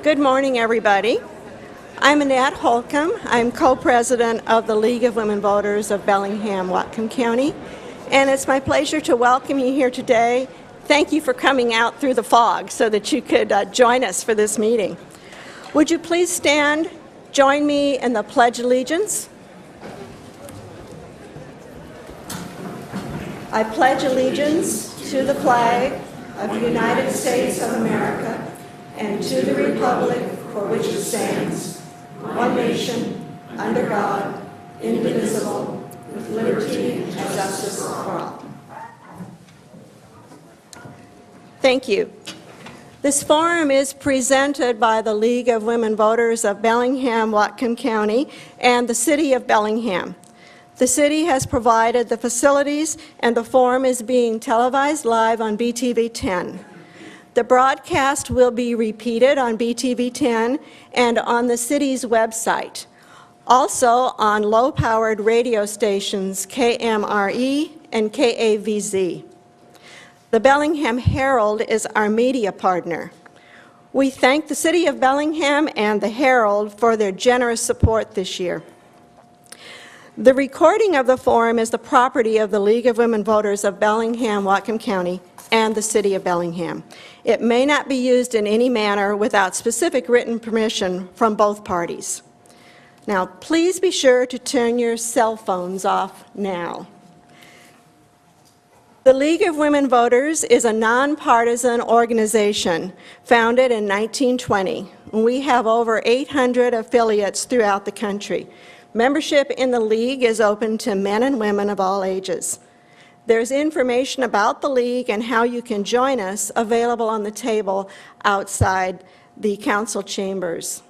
Good morning, everybody. I'm Annette Holcomb. I'm co-president of the League of Women Voters of Bellingham, Whatcom County, and it's my pleasure to welcome you here today. Thank you for coming out through the fog so that you could join us for this meeting. Would you please stand, join me in the Pledge of Allegiance? I pledge allegiance to the flag of the United States of America and to the republic for which it stands, one nation, under God, indivisible, with liberty and justice for all. Thank you. This forum is presented by the League of Women Voters of Bellingham, Whatcom County, and the City of Bellingham. The city has provided the facilities, and the forum is being televised live on BTV 10. The broadcast will be repeated on BTV 10 and on the city's website. Also on low-powered radio stations KMRE and KAVZ. The Bellingham Herald is our media partner. We thank the City of Bellingham and the Herald for their generous support this year. The recording of the forum is the property of the League of Women Voters of Bellingham, Whatcom County, and the City of Bellingham. It may not be used in any manner without specific written permission from both parties. Now, please be sure to turn your cell phones off now. The League of Women Voters is a nonpartisan organization founded in 1920. We have over 800 affiliates throughout the country. Membership in the League is open to men and women of all ages. There's information about the League and how you can join us available on the table outside the council chambers.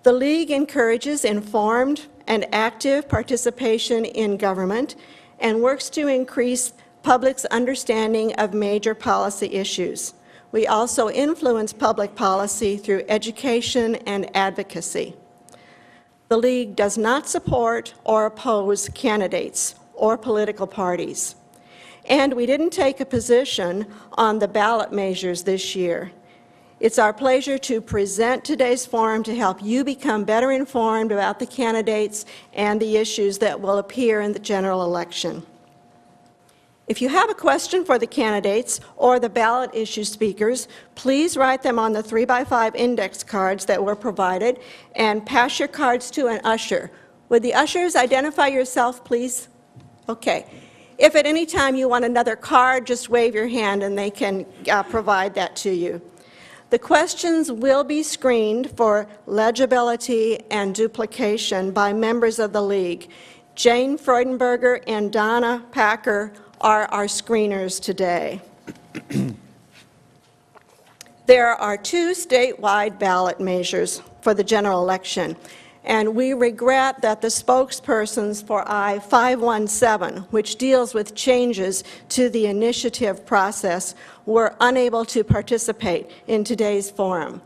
The League encourages informed and active participation in government and works to increase public's understanding of major policy issues. We also influence public policy through education and advocacy. The League does not support or oppose candidates or political parties. And we didn't take a position on the ballot measures this year. It's our pleasure to present today's forum to help you become better informed about the candidates and the issues that will appear in the general election. If you have a question for the candidates or the ballot issue speakers, please write them on the 3x5 index cards that were provided and pass your cards to an usher. Would the ushers identify yourself, please? Okay. If at any time you want another card, just wave your hand and they can provide that to you. The questions will be screened for legibility and duplication by members of the League. Jane Freudenberger and Donna Packer are our screeners today. There are two statewide ballot measures for the general election, and we regret that the spokespersons for I-517, which deals with changes to the initiative process, were unable to participate in today's forum.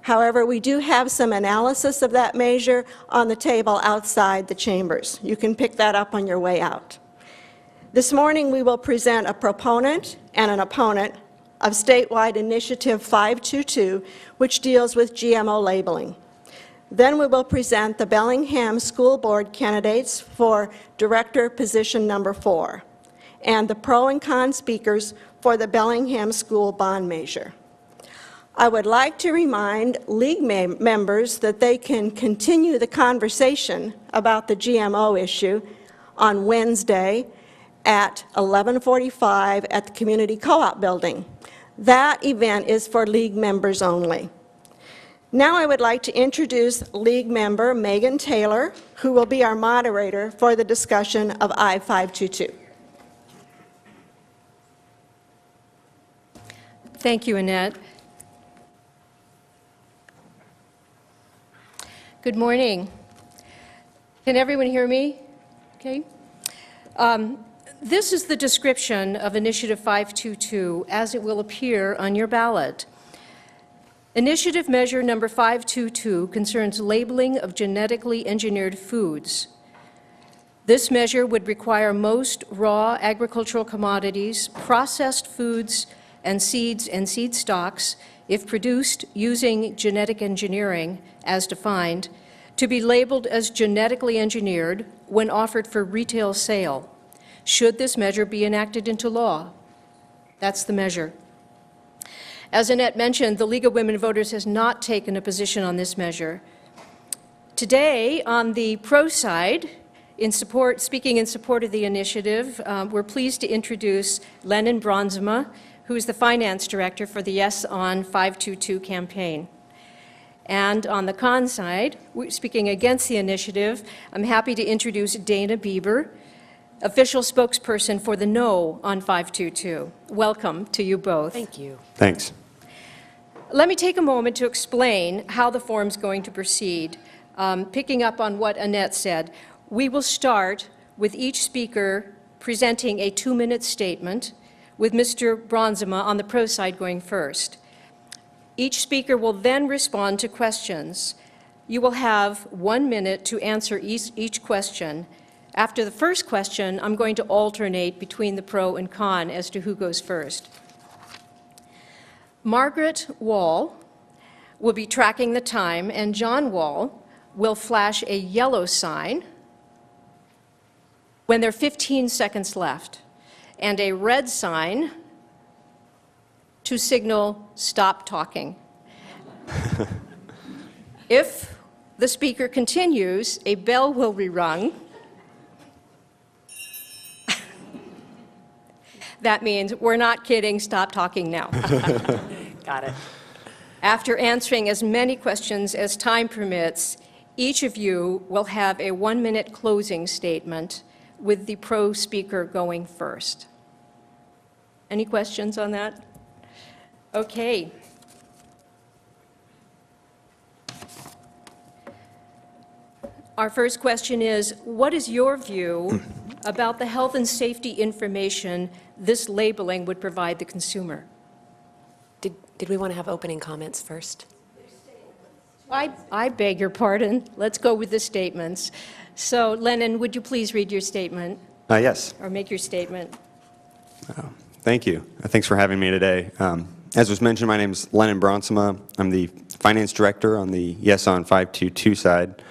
However, we do have some analysis of that measure on the table outside the chambers. You can pick that up on your way out. This morning, we will present a proponent and an opponent of statewide Initiative 522, which deals with GMO labeling. Then we will present the Bellingham School Board candidates for Director position number 4 and the pro and con speakers for the Bellingham School bond measure. I would like to remind League members that they can continue the conversation about the GMO issue on Wednesday at 11:45 at the Community Co-op building. That event is for League members only. Now I would like to introduce League member Megan Taylor, who will be our moderator for the discussion of I-522. Thank you, Annette. Good morning. Can everyone hear me? Okay. This is the description of Initiative 522 as it will appear on your ballot. Initiative measure number 522 concerns labeling of genetically engineered foods. This measure would require most raw agricultural commodities, processed foods, and seed stocks if produced using genetic engineering as defined, to be labeled as genetically engineered when offered for retail sale, should this measure be enacted into law. That's the measure. As Annette mentioned, the League of Women Voters has not taken a position on this measure. Today, on the pro side, speaking in support of the initiative, we're pleased to introduce Lennon Bronzema, who is the finance director for the Yes on 522 campaign. And on the con side, speaking against the initiative, I'm happy to introduce Dana Bieber, official spokesperson for the No on 522. Welcome to you both. Thank you. Thanks. Let me take a moment to explain how the forum's going to proceed. Picking up on what Annette said, we will start with each speaker presenting a 2-minute statement, with Mr. Bronzema on the pro side going first. Each speaker will then respond to questions. You will have 1 minute to answer each question. After the first question, I'm going to alternate between the pro and con as to who goes first. Margaret Wall will be tracking the time, and John Wall will flash a yellow sign when there are 15 seconds left, and a red sign to signal stop talking. If the speaker continues, a bell will be rung. That means we're not kidding, stop talking now. Got it. After answering as many questions as time permits, each of you will have a 1-minute closing statement with the pro speaker going first. Any questions on that? Okay. Our first question is, what is your view about the health and safety information this labeling would provide the consumer? Did we want to have opening comments first? I beg your pardon. Let's go with the statements. So, Lennon, would you please read your statement? Yes. Or make your statement? Thank you. Thanks for having me today. As was mentioned, my name is Lennon Bronzema. I'm the finance director on the Yes on 522 side.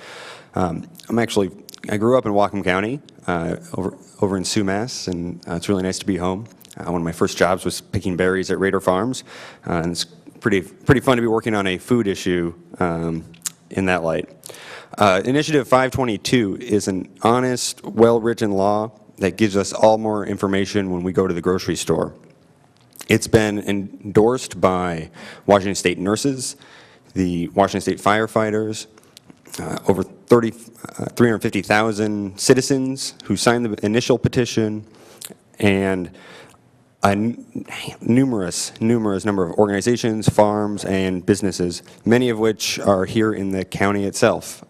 I grew up in Whatcom County, over in Sumas, and it's really nice to be home. One of my first jobs was picking berries at Raider Farms, and it's pretty fun to be working on a food issue in that light. Initiative 522 is an honest, well-written law that gives us all more information when we go to the grocery store. It's been endorsed by Washington State nurses, the Washington State firefighters, over 350,000 citizens who signed the initial petition, and a numerous number of organizations, farms, and businesses, many of which are here in the county itself.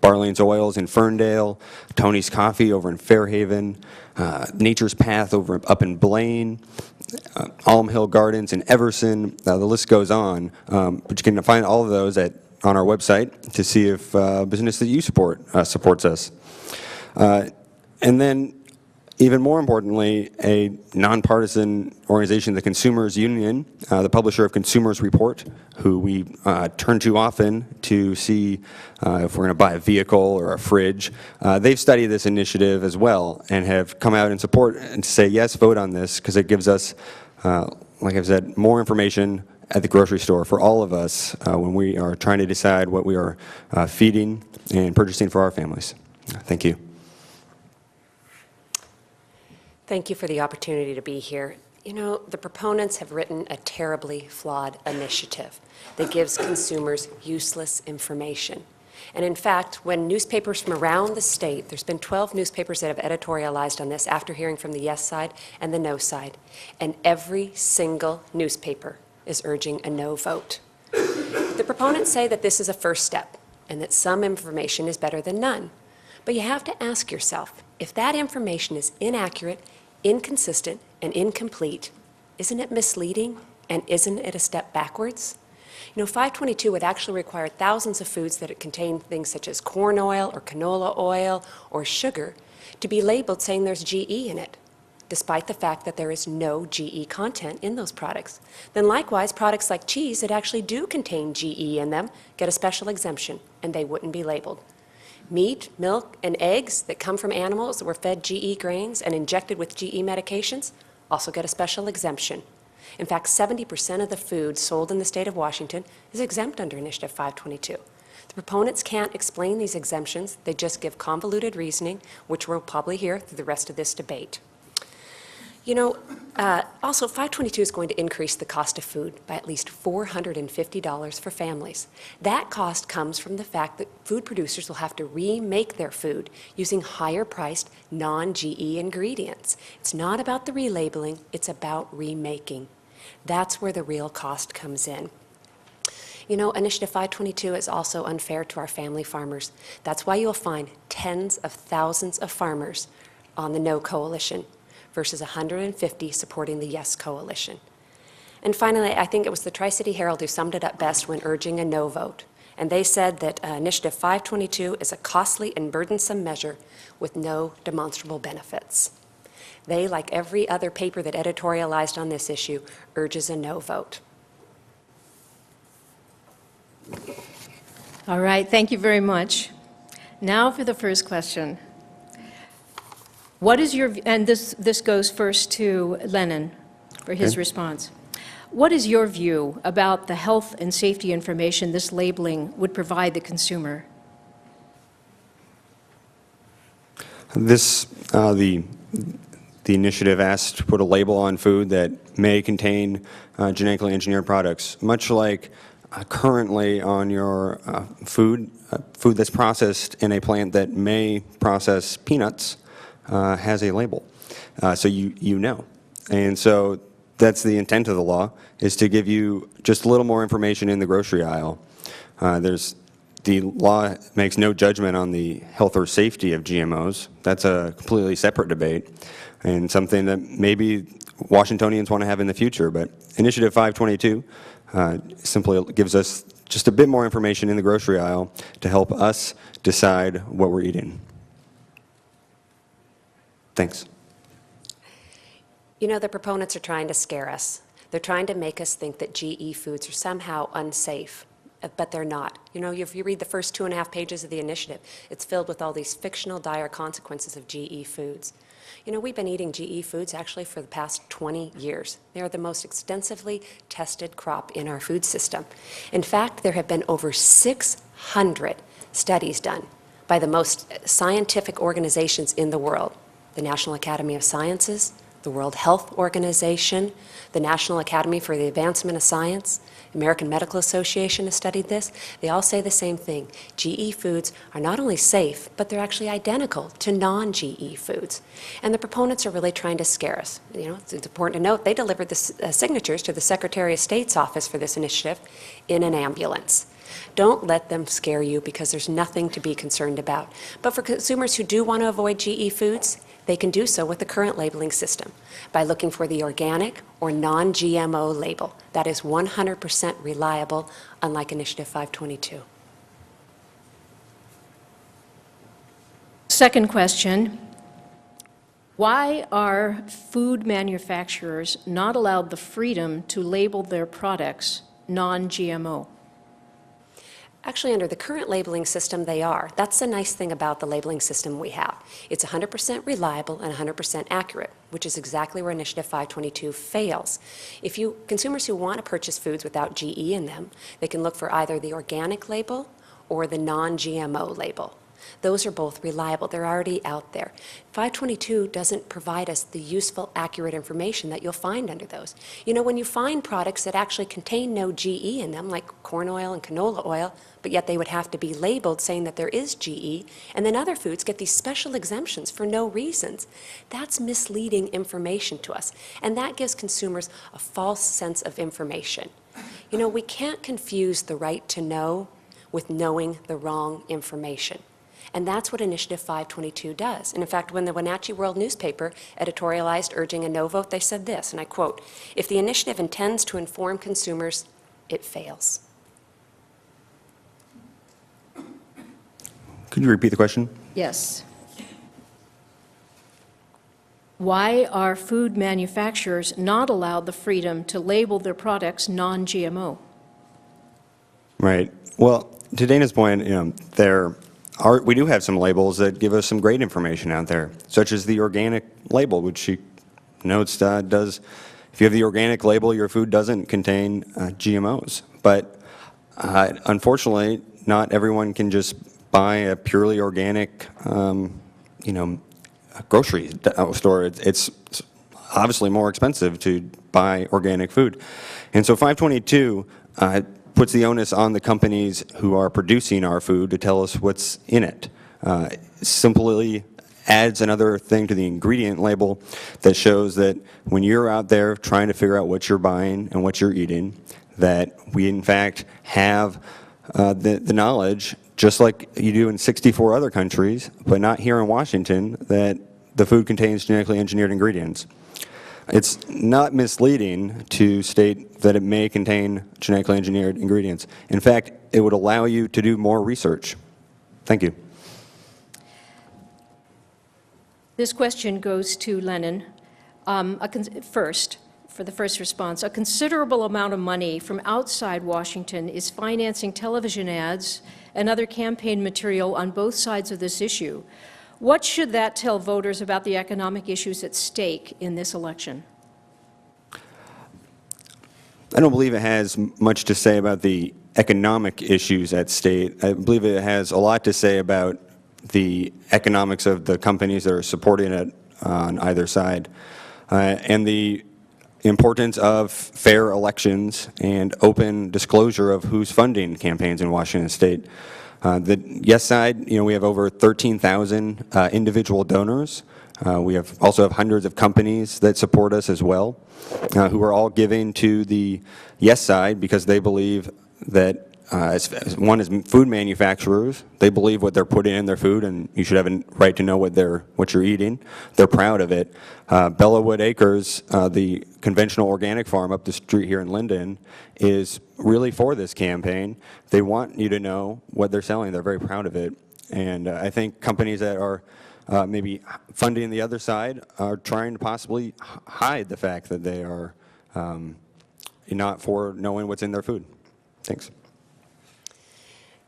Barlean's Oils in Ferndale, Tony's Coffee over in Fairhaven, Nature's Path up in Blaine, Alm Hill Gardens in Everson. The list goes on, but you can find all of those on our website to see if business that you support supports us. And then, even more importantly, a nonpartisan organization, the Consumers Union, the publisher of Consumers Report, who we turn to often to see if we're going to buy a vehicle or a fridge. They've studied this initiative as well and have come out in support and to say, yes, vote on this, because it gives us, like I've said, more information at the grocery store for all of us when we are trying to decide what we are feeding and purchasing for our families. Thank you. Thank you for the opportunity to be here. You know, the proponents have written a terribly flawed initiative that gives consumers useless information. And in fact, when newspapers from around the state, there's been 12 newspapers that have editorialized on this after hearing from the yes side and the no side, and every single newspaper is urging a no vote. The proponents say that this is a first step and that some information is better than none. But you have to ask yourself, if that information is inaccurate, inconsistent, and incomplete, isn't it misleading, and isn't it a step backwards? You know, 522 would actually require thousands of foods that contain things such as corn oil or canola oil or sugar to be labeled saying there's GE in it. despite the fact that there is no GE content in those products. Then likewise, products like cheese that actually do contain GE in them get a special exemption, and they wouldn't be labeled. Meat, milk, and eggs that come from animals that were fed GE grains and injected with GE medications also get a special exemption. In fact, 70% of the food sold in the state of Washington is exempt under Initiative 522. The proponents can't explain these exemptions. They just give convoluted reasoning, which we'll probably hear through the rest of this debate. You know, also 522 is going to increase the cost of food by at least $450 for families. That cost comes from the fact that food producers will have to remake their food using higher-priced non-GE ingredients. It's not about the relabeling, it's about remaking. That's where the real cost comes in. You know, Initiative 522 is also unfair to our family farmers. That's why you'll find tens of thousands of farmers on the No Coalition versus 150 supporting the Yes Coalition. And finally, I think it was the Tri-City Herald who summed it up best when urging a no vote. And they said that Initiative 522 is a costly and burdensome measure with no demonstrable benefits. They, like every other paper that editorialized on this issue, urges a no vote. All right, thank you very much. Now for the first question. What is your, and this goes first to Lennon for his response. What is your view about the health and safety information this labeling would provide the consumer? This, the initiative asks to put a label on food that may contain genetically engineered products, much like currently on your food that's processed in a plant that may process peanuts has a label, so you know. And so that's the intent of the law, is to give you just a little more information in the grocery aisle. The law makes no judgment on the health or safety of GMOs. That's a completely separate debate and something that maybe Washingtonians want to have in the future. But Initiative 522 simply gives us just a bit more information in the grocery aisle to help us decide what we're eating. Thanks. You know, the proponents are trying to scare us. They're trying to make us think that GE foods are somehow unsafe, but they're not. You know, if you read the first 2.5 pages of the initiative, it's filled with all these fictional dire consequences of GE foods. You know, we've been eating GE foods actually for the past 20 years. They are the most extensively tested crop in our food system. In fact, there have been over 600 studies done by the most scientific organizations in the world: the National Academy of Sciences, the World Health Organization, the National Academy for the Advancement of Science, American Medical Association has studied this. They all say the same thing. GE foods are not only safe, but they're actually identical to non-GE foods. And the proponents are really trying to scare us. You know, it's important to note they delivered the signatures to the Secretary of State's office for this initiative in an ambulance. Don't let them scare you, because there's nothing to be concerned about. But for consumers who do want to avoid GE foods, they can do so with the current labeling system by looking for the organic or non-GMO label. That is 100% reliable, unlike Initiative 522. Second question. Why are food manufacturers not allowed the freedom to label their products non-GMO? Actually, under the current labeling system, they are. That's the nice thing about the labeling system we have. It's 100% reliable and 100% accurate, which is exactly where Initiative 522 fails. Consumers who want to purchase foods without GE in them, they can look for either the organic label or the non-GMO label. Those are both reliable. They're already out there. 522 doesn't provide us the useful, accurate information that you'll find under those. You know, when you find products that actually contain no GE in them, like corn oil and canola oil, but yet they would have to be labeled saying that there is GE, and then other foods get these special exemptions for no reasons, that's misleading information to us. And that gives consumers a false sense of information. You know, we can't confuse the right to know with knowing the wrong information. And that's what Initiative 522 does. And in fact, when the Wenatchee World newspaper editorialized urging a no vote, they said this, and I quote, "If the initiative intends to inform consumers, it fails." Could you repeat the question? Yes. Why are food manufacturers not allowed the freedom to label their products non-GMO? Right. Well, to Dana's point, we do have some labels that give us some great information out there, such as the organic label, which she notes if you have the organic label, your food doesn't contain GMOs. But unfortunately, not everyone can just buy a purely organic, grocery store. It's obviously more expensive to buy organic food. And so 522 puts the onus on the companies who are producing our food to tell us what's in it. Simply adds another thing to the ingredient label that shows that when you're out there trying to figure out what you're buying and what you're eating, that we in fact have the knowledge, just like you do in 64 other countries, but not here in Washington, that the food contains genetically engineered ingredients. It's not misleading to state that it may contain genetically engineered ingredients. In fact, it would allow you to do more research. Thank you. This question goes to Lennon. First, for the first response, a considerable amount of money from outside Washington is financing television ads and other campaign material on both sides of this issue. What should that tell voters about the economic issues at stake in this election? I don't believe it has much to say about the economic issues at stake. I believe it has a lot to say about the economics of the companies that are supporting it on either side, and the importance of fair elections and open disclosure of who's funding campaigns in Washington State. The yes side, we have over 13,000 individual donors. We also have hundreds of companies that support us as well, who are all giving to the yes side because they believe that as one is food manufacturers, they believe what they're putting in their food, and you should have a right to know what you're eating. They're proud of it. Bellawood Acres, the conventional organic farm up the street here in Linden, is really for this campaign. They want you to know what they're selling. They're very proud of it. And I think companies that are maybe funding the other side are trying to possibly hide the fact that they are not for knowing what's in their food. Thanks.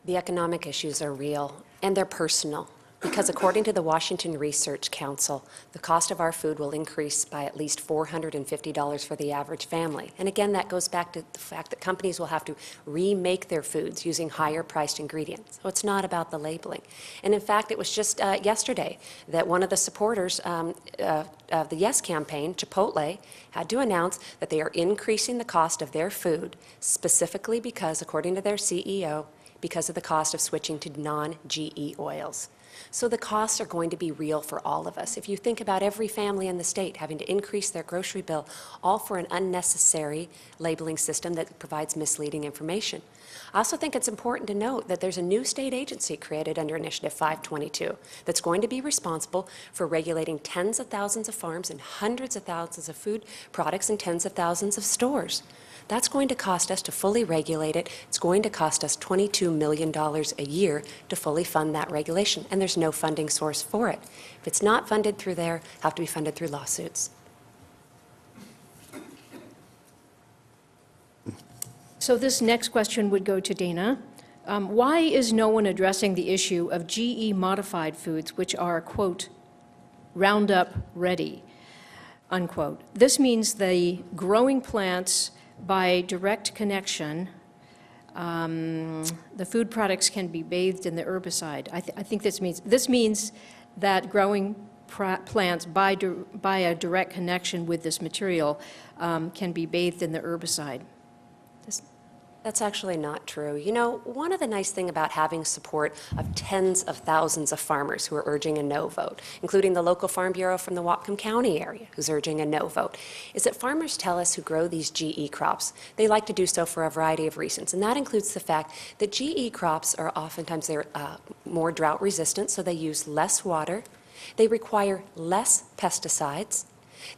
The economic issues are real, and they're personal, because according to the Washington Research Council, the cost of our food will increase by at least $450 for the average family. And again, that goes back to the fact that companies will have to remake their foods using higher-priced ingredients. So it's not about the labeling. And in fact, it was just yesterday that one of the supporters of the Yes campaign, Chipotle, had to announce that they are increasing the cost of their food, specifically because, according to their CEO, because of the cost of switching to non-GE oils. So the costs are going to be real for all of us. If you think about every family in the state having to increase their grocery bill, all for an unnecessary labeling system that provides misleading information. I also think it's important to note that there's a new state agency created under Initiative 522 that's going to be responsible for regulating tens of thousands of farms and hundreds of thousands of food products and tens of thousands of stores. That's going to cost us to fully regulate it. It's going to cost us $22 million a year to fully fund that regulation, and there's no funding source for it. If it's not funded through there, it'll have to be funded through lawsuits. So this next question would go to Dana. Why is no one addressing the issue of GE-modified foods, which are, quote, Roundup ready, unquote? This means the growing plants by direct connection, the food products can be bathed in the herbicide. I think this means that growing plants by a direct connection with this material can be bathed in the herbicide. That's actually not true. You know, one of the nice things about having support of tens of thousands of farmers who are urging a no vote, including the local Farm Bureau from the Whatcom County area who's urging a no vote, is that farmers tell us who grow these GE crops, they like to do so for a variety of reasons. And that includes the fact that GE crops are oftentimes more drought resistant, so they use less water, they require less pesticides,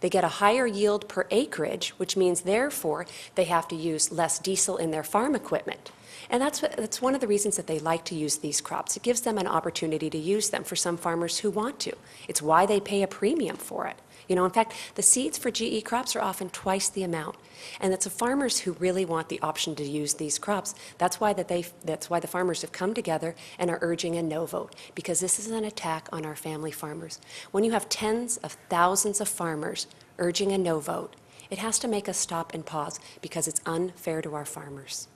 they get a higher yield per acreage, which means, therefore, they have to use less diesel in their farm equipment. And that's one of the reasons that they like to use these crops. It gives them an opportunity to use them for some farmers who want to. It's why they pay a premium for it. In fact, the seeds for GE crops are often twice the amount. And it's the farmers who really want the option to use these crops. That's why the farmers have come together and are urging a no vote, because this is an attack on our family farmers. When you have tens of thousands of farmers urging a no vote, it has to make us stop and pause, because it's unfair to our farmers.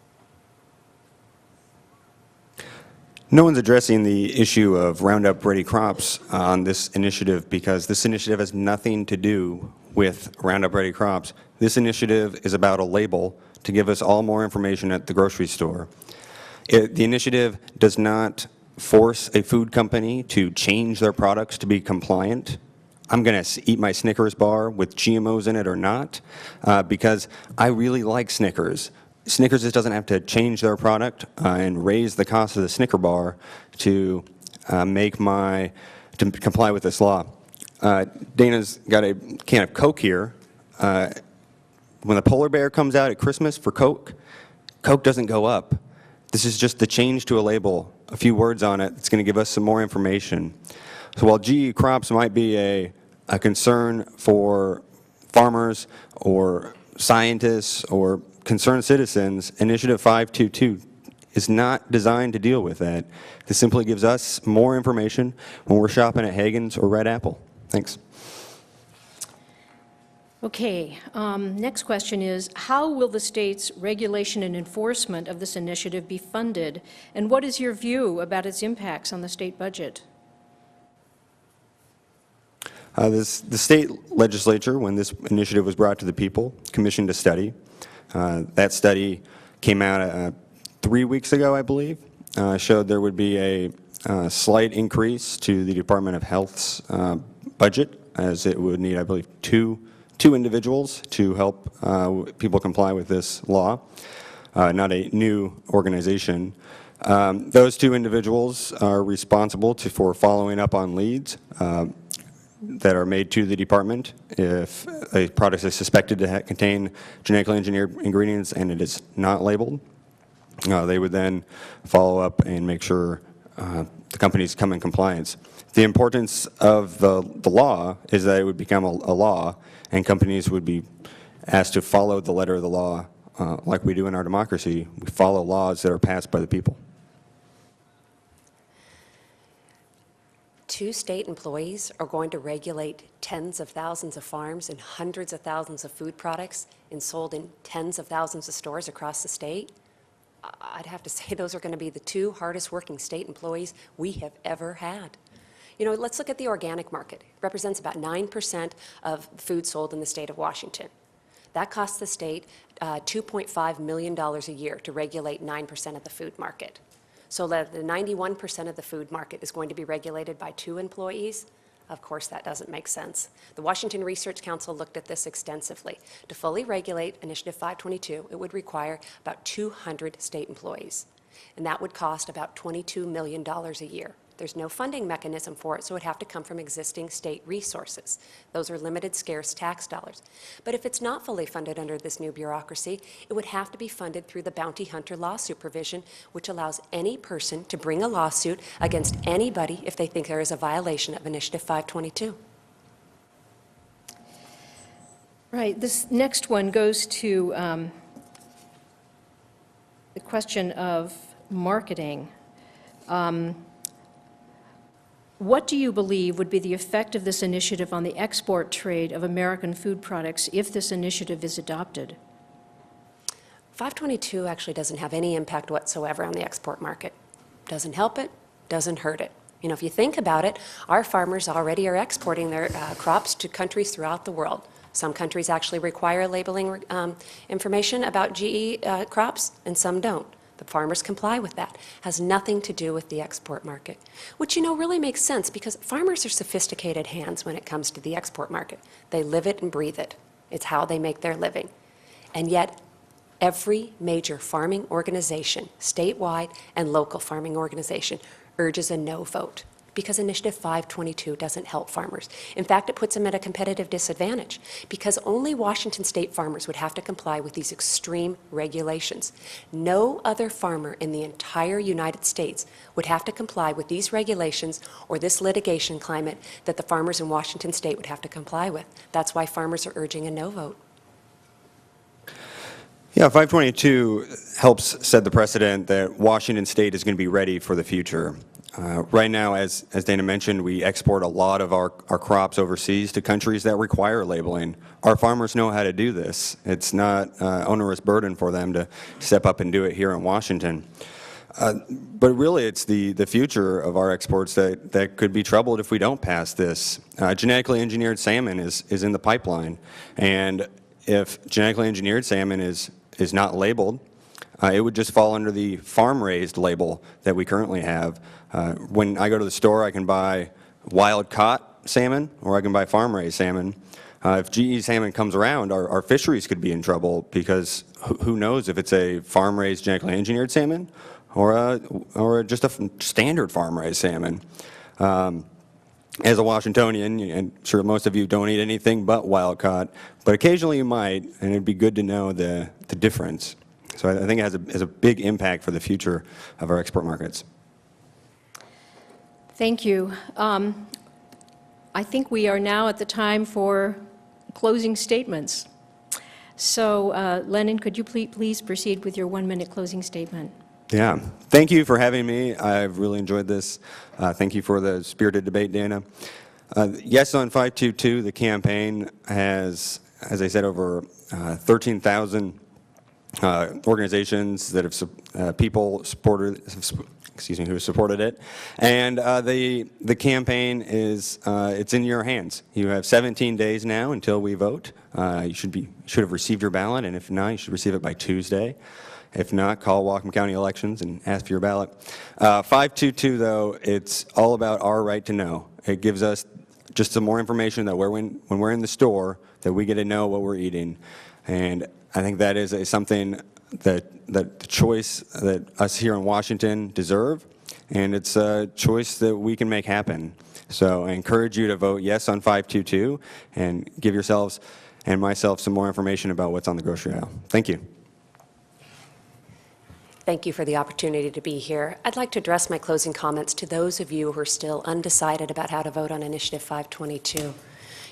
No one's addressing the issue of Roundup Ready crops on this initiative, because this initiative has nothing to do with Roundup Ready crops. This initiative is about a label to give us all more information at the grocery store. The initiative does not force a food company to change their products to be compliant. I'm going to eat my Snickers bar with GMOs in it or not, because I really like Snickers. Snickers just doesn't have to change their product and raise the cost of the Snicker bar to to comply with this law. Dana's got a can of Coke here. When the polar bear comes out at Christmas for Coke, Coke doesn't go up. This is just the change to a label, a few words on it. It's going to give us some more information. So while GE crops might be a concern for farmers or scientists or concerned citizens, Initiative 522 is not designed to deal with that. This simply gives us more information when we're shopping at Hagen's or Red Apple. Thanks. Okay, next question is, how will the state's regulation and enforcement of this initiative be funded, and what is your view about its impacts on the state budget? The state legislature, when this initiative was brought to the people, commissioned a study. That study came out 3 weeks ago, I believe, showed there would be a slight increase to the Department of Health's budget, as it would need, I believe, two individuals to help people comply with this law, not a new organization. Those two individuals are responsible for following up on leads that are made to the department if a product is suspected to contain genetically engineered ingredients and it is not labeled. They would then follow up and make sure the companies come in compliance. The importance of the law is that it would become a law, and companies would be asked to follow the letter of the law like we do in our democracy. We follow laws that are passed by the people. 2 state employees are going to regulate tens of thousands of farms and hundreds of thousands of food products and sold in tens of thousands of stores across the state. I'd have to say those are going to be the 2 hardest working state employees we have ever had. Let's look at the organic market. It represents about 9% of food sold in the state of Washington. That costs the state $2.5 million a year to regulate 9% of the food market. So that the 91% of the food market is going to be regulated by 2 employees? Of course, that doesn't make sense. The Washington Research Council looked at this extensively. To fully regulate Initiative 522, it would require about 200 state employees, and that would cost about $22 million a year. There's no funding mechanism for it, so it would have to come from existing state resources. Those are limited, scarce tax dollars. But if it's not fully funded under this new bureaucracy, it would have to be funded through the bounty hunter lawsuit provision, which allows any person to bring a lawsuit against anybody if they think there is a violation of Initiative 522. Right, this next one goes to the question of marketing. What do you believe would be the effect of this initiative on the export trade of American food products if this initiative is adopted? 522 actually doesn't have any impact whatsoever on the export market. Doesn't help it, doesn't hurt it. If you think about it, our farmers already are exporting their crops to countries throughout the world. Some countries actually require labeling information about GE crops, and some don't. The farmers comply with that. Has nothing to do with the export market, which really makes sense, because farmers are sophisticated hands when it comes to the export market. They live it and breathe it. It's how they make their living. And yet, every major farming organization, statewide and local farming organization, urges a no vote. because Initiative 522 doesn't help farmers. In fact, it puts them at a competitive disadvantage because only Washington state farmers would have to comply with these extreme regulations. No other farmer in the entire United States would have to comply with these regulations or this litigation climate that the farmers in Washington state would have to comply with. That's why farmers are urging a no vote. Yeah, 522 helps set the precedent that Washington State is going to be ready for the future. Right now, as Dana mentioned, we export a lot of our crops overseas to countries that require labeling. Our farmers know how to do this. It's not an onerous burden for them to step up and do it here in Washington. But really, it's the future of our exports that could be troubled if we don't pass this. Genetically engineered salmon is in the pipeline, and if genetically engineered salmon is not labeled, it would just fall under the farm-raised label that we currently have. When I go to the store, I can buy wild-caught salmon, or I can buy farm-raised salmon. If GE salmon comes around, our fisheries could be in trouble because who knows if it's a farm-raised genetically engineered salmon or just a standard farm-raised salmon. As a Washingtonian, and sure most of you don't eat anything but wild-caught, but occasionally you might, and it'd be good to know the difference. So I think it has a big impact for the future of our export markets. Thank you. I think we are now at the time for closing statements. So, Lennon, could you please proceed with your 1-minute closing statement? Yeah. Thank you for having me. I've really enjoyed this. Thank you for the spirited debate, Dana. Yes on 522, the campaign has, as I said, over 13,000 organizations that have people supported, who supported it, and the campaign is it's in your hands. You have 17 days now until we vote. You should have received your ballot, and if not, you should receive it by Tuesday. If not, call Whatcom County Elections and ask for your ballot. 522, though, it's all about our right to know. It gives us just some more information that when we're in the store, that we get to know what we're eating. And I think that is something that the choice that us here in Washington deserve, and it's a choice that we can make happen. So I encourage you to vote yes on 522 and give yourselves and myself some more information about what's on the grocery aisle. Thank you. Thank you for the opportunity to be here. I'd like to address my closing comments to those of you who are still undecided about how to vote on Initiative 522.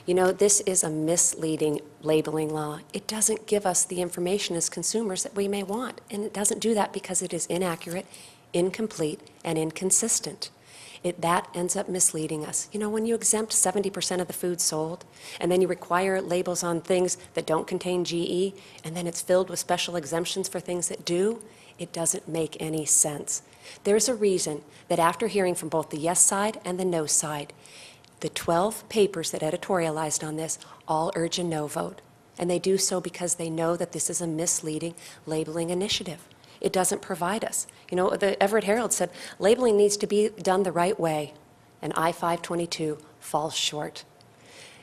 You know, this is a misleading labeling law. It doesn't give us the information as consumers that we may want, and it doesn't do that because it is inaccurate, incomplete, and inconsistent. That ends up misleading us. You know, when you exempt 70% of the food sold, and then you require labels on things that don't contain GE, and then it's filled with special exemptions for things that do, it doesn't make any sense. There's a reason that after hearing from both the yes side and the no side, the 12 papers that editorialized on this all urge a no vote. And they do so because they know that this is a misleading labeling initiative. It doesn't provide us. You know, the Everett Herald said labeling needs to be done the right way, and I-522 falls short.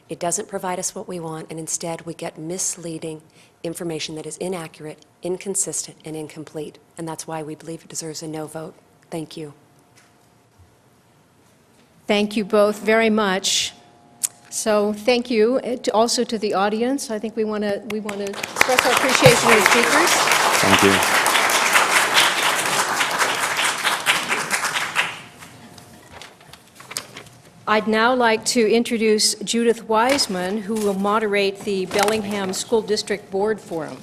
It doesn't provide us what we want, and instead we get misleading information that is inaccurate, inconsistent, and incomplete. And that's why we believe it deserves a no vote. Thank you. Thank you both very much. So thank you also to the audience. I think we want to express our appreciation to the speakers. Thank you. I'd now like to introduce Judith Wiseman, who will moderate the Bellingham School District Board Forum.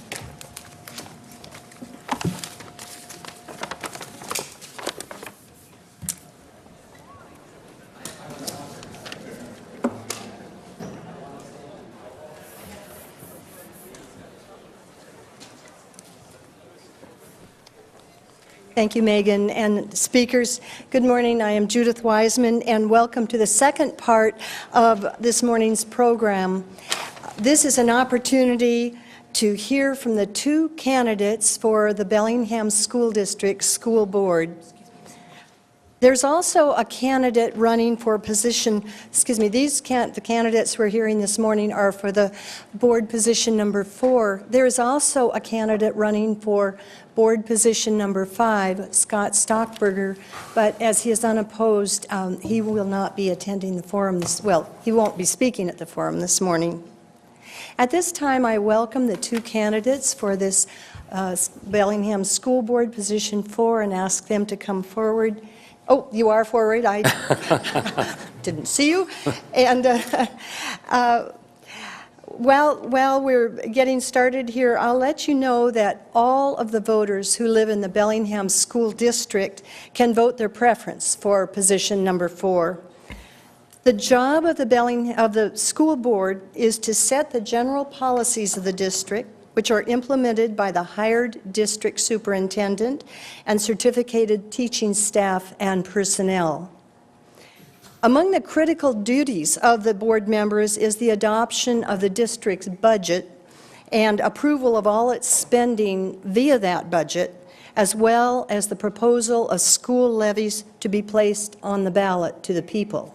Thank you, Megan, and speakers. Good morning. I am Judith Wiseman, and welcome to the second part of this morning's program. This is an opportunity to hear from the two candidates for the Bellingham School District School Board. There's also a candidate running for position, the candidates we're hearing this morning are for the board position number 4. There is also a candidate running for board position number 5, Scott Stockberger, but as he is unopposed, he will not be attending the forum he won't be speaking at the forum this morning. At this time, I welcome the 2 candidates for this Bellingham School Board position 4 and ask them to come forward. Oh, you are forward. I didn't see you. And while we're getting started here, I'll let you know that all of the voters who live in the Bellingham School District can vote their preference for position number 4. The job of the school board is to set the general policies of the district, which are implemented by the hired district superintendent and certificated teaching staff and personnel. Among the critical duties of the board members is the adoption of the district's budget and approval of all its spending via that budget, as well as the proposal of school levies to be placed on the ballot to the people.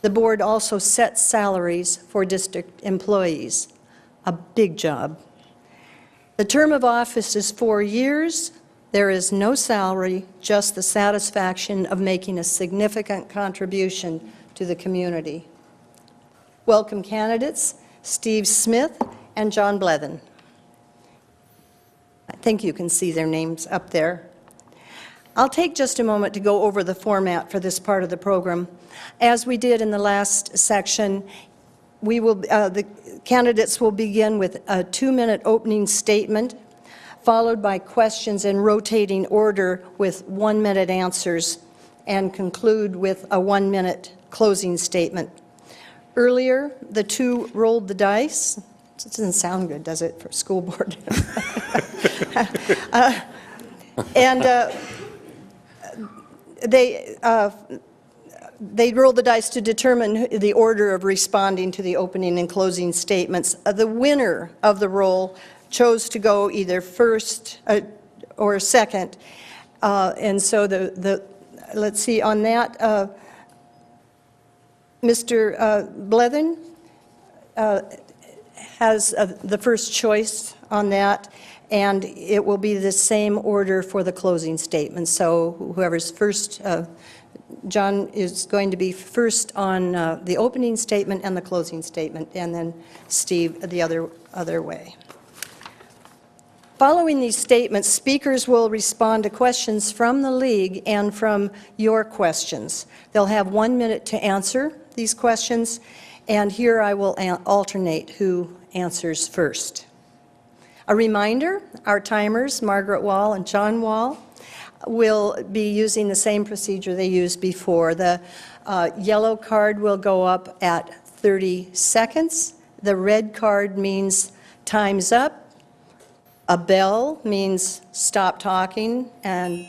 The board also sets salaries for district employees. A big job. The term of office is 4 years. There is no salary, just the satisfaction of making a significant contribution to the community. Welcome candidates, Steve Smith and John Blethen. I think you can see their names up there. I'll take just a moment to go over the format for this part of the program. As we did in the last section, the candidates will begin with a 2-minute opening statement, followed by questions in rotating order with 1-minute answers, and conclude with a 1-minute closing statement. Earlier, the 2 rolled the dice. It doesn't sound good, does it, for school board? They rolled the dice to determine the order of responding to the opening and closing statements. The winner of the roll chose to go either first or second. And so let's see, on that, Mr. Blethen has the first choice on that, and it will be the same order for the closing statement. So whoever's first, John is going to be first on the opening statement and the closing statement, and then Steve the other way. Following these statements, speakers will respond to questions from the League and from your questions. They'll have 1 minute to answer these questions, and here I will alternate who answers first. A reminder, our timers, Margaret Wall and John Wall, will be using the same procedure they used before. The yellow card will go up at 30 seconds. The red card means time's up. A bell means stop talking, and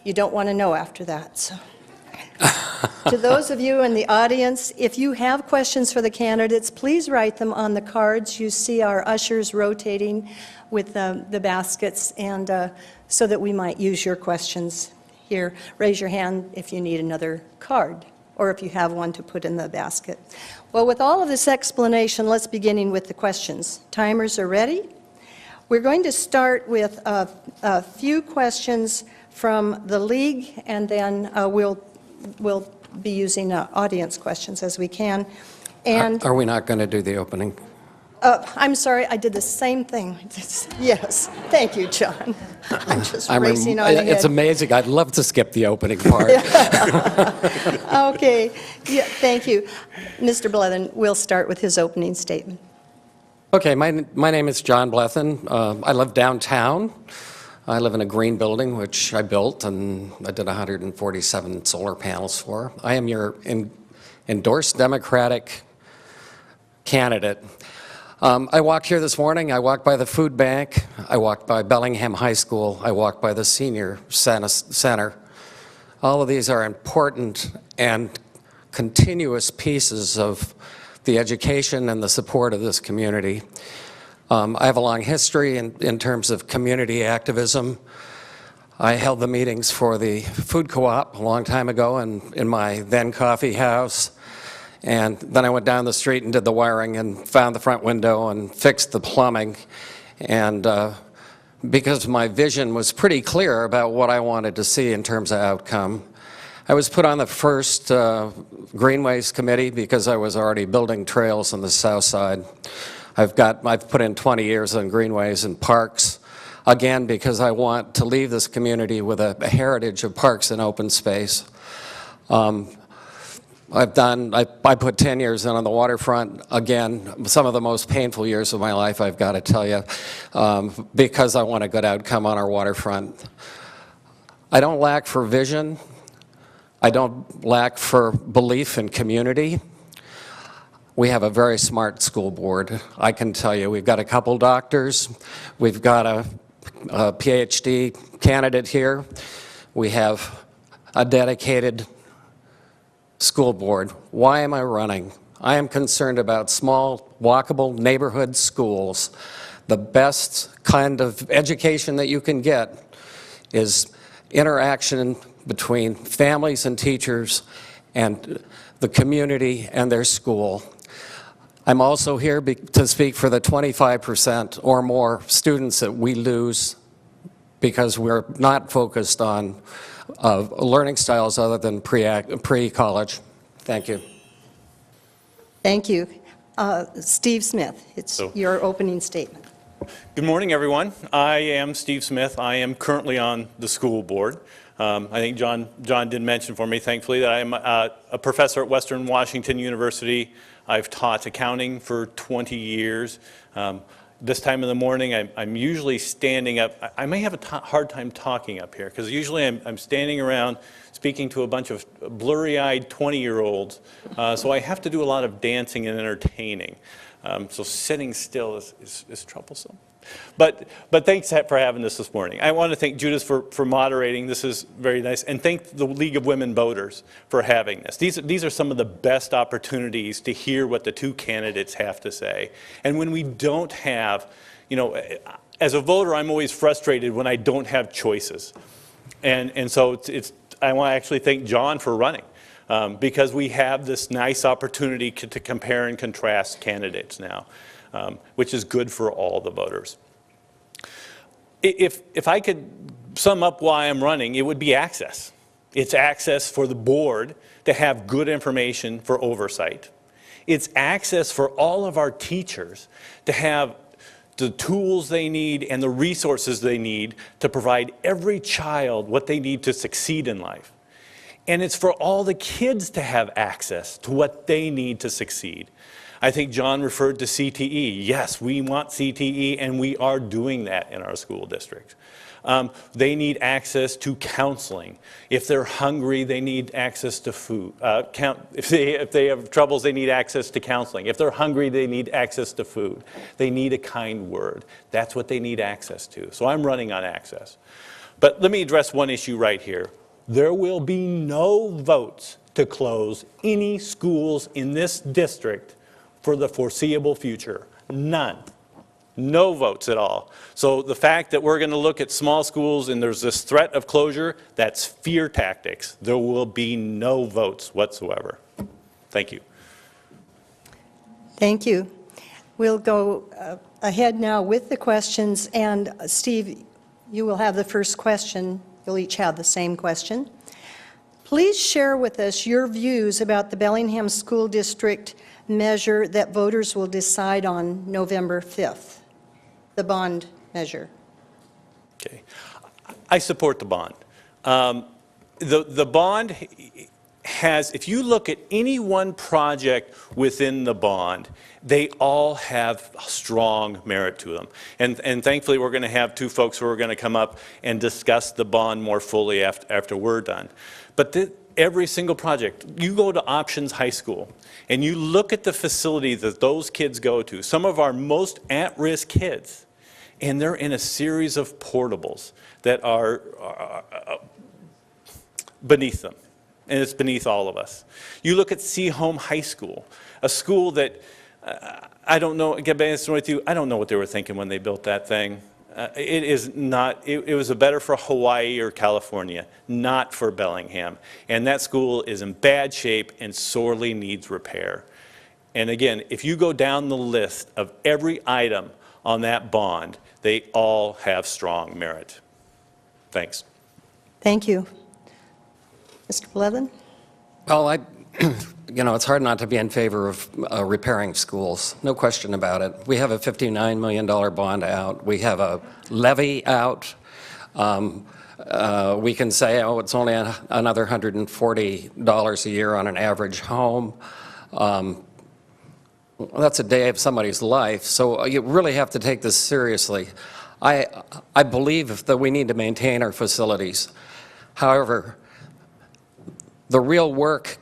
you don't want to know after that. So. To those of you in the audience, if you have questions for the candidates, please write them on the cards. You see our ushers rotating with the baskets, and so that we might use your questions here. Raise your hand if you need another card, or if you have one to put in the basket. Well, with all of this explanation, let's begin with the questions. Timers are ready. We're going to start with a few questions from the League, and then we'll be using audience questions as we can. And are we not going to do the opening? I'm sorry, I did the same thing. Yes, thank you, John. I'm just racing on ahead. It's amazing. I'd love to skip the opening part. Okay, yeah, thank you. Mr. Blethen, we'll start with his opening statement. Okay, my name is John Blethen. I live downtown. I live in a green building, which I built, and I did 147 solar panels for. I am your endorsed Democratic candidate. I walked here this morning. I walked by the food bank. I walked by Bellingham High School. I walked by the senior center. All of these are important and continuous pieces of the education and the support of this community. I have a long history in terms of community activism. I held the meetings for the food co-op a long time ago in my then coffee house. And then I went down the street and did the wiring and found the front window and fixed the plumbing. And because my vision was pretty clear about what I wanted to see in terms of outcome, I was put on the first Greenways Committee because I was already building trails on the south side. I've put in 20 years on greenways and parks, again, because I want to leave this community with a heritage of parks and open space. I put 10 years in on the waterfront, again, some of the most painful years of my life, I've got to tell you, because I want a good outcome on our waterfront. I don't lack for vision. I don't lack for belief in community. We have a very smart school board, I can tell you. We've got a couple doctors. We've got a PhD candidate here. We have a dedicated school board. Why am I running? I am concerned about small, walkable neighborhood schools. The best kind of education that you can get is interaction between families and teachers and the community and their school. I'm also here to speak for the 25% or more students that we lose because we're not focused on learning styles other than pre-college. Thank you. Thank you. Steve Smith, it's your opening statement. Good morning, everyone. I am Steve Smith. I am currently on the school board. I think John did mention for me, thankfully, that I am a professor at Western Washington University. I've taught accounting for 20 years. This time in the morning, I'm usually standing up. I may have a hard time talking up here, because usually I'm standing around speaking to a bunch of blurry-eyed 20-year-olds. So I have to do a lot of dancing and entertaining. So sitting still is troublesome. But thanks for having this morning. I want to thank Judith for moderating. This is very nice. And thank the League of Women Voters for having this. These are some of the best opportunities to hear what the two candidates have to say. And when we don't have, as a voter, I'm always frustrated when I don't have choices. And so I want to actually thank John for running. Because we have this nice opportunity to compare and contrast candidates now, which is good for all the voters. If I could sum up why I'm running, it would be access. It's access for the board to have good information for oversight. It's access for all of our teachers to have the tools they need and the resources they need to provide every child what they need to succeed in life. And it's for all the kids to have access to what they need to succeed. I think John referred to CTE. Yes, we want CTE, and we are doing that in our school district. They need access to counseling. If they're hungry, they need access to food. If they have troubles, they need access to counseling. If they're hungry, they need access to food. They need a kind word. That's what they need access to. So I'm running on access. But let me address one issue right here. There will be no votes to close any schools in this district for the foreseeable future. None. No votes at all. So the fact that we're going to look at small schools and there's this threat of closure, that's fear tactics. There will be no votes whatsoever. Thank you. Thank you. We'll go ahead now with the questions. And Steve, you will have the first question. You'll each have the same question. Please share with us your views about the Bellingham School District measure that voters will decide on November 5th, the bond measure. Okay. I support the bond. The bond has, if you look at any one project within the bond, they all have strong merit to them. And thankfully, we're going to have two folks who are going to come up and discuss the bond more fully after we're done. But every single project, you go to Options High School, and you look at the facility that those kids go to, some of our most at-risk kids, and they're in a series of portables that are beneath them. And it's beneath all of us. You look at Seaholm High School, a school that, I don't know, get honest with you, I don't know what they were thinking when they built that thing. it is not, it was better for Hawaii or California, not for Bellingham. And that school is in bad shape and sorely needs repair. And again, if you go down the list of every item on that bond, they all have strong merit. Thanks. Thank you. Mr. Blevin? Well, you know, it's hard not to be in favor of repairing schools, no question about it. We have a $59 million bond out. We have a levy out. We can say, oh, it's only another $140 a year on an average home. That's a day of somebody's life, so you really have to take this seriously. I believe that we need to maintain our facilities. However, the real work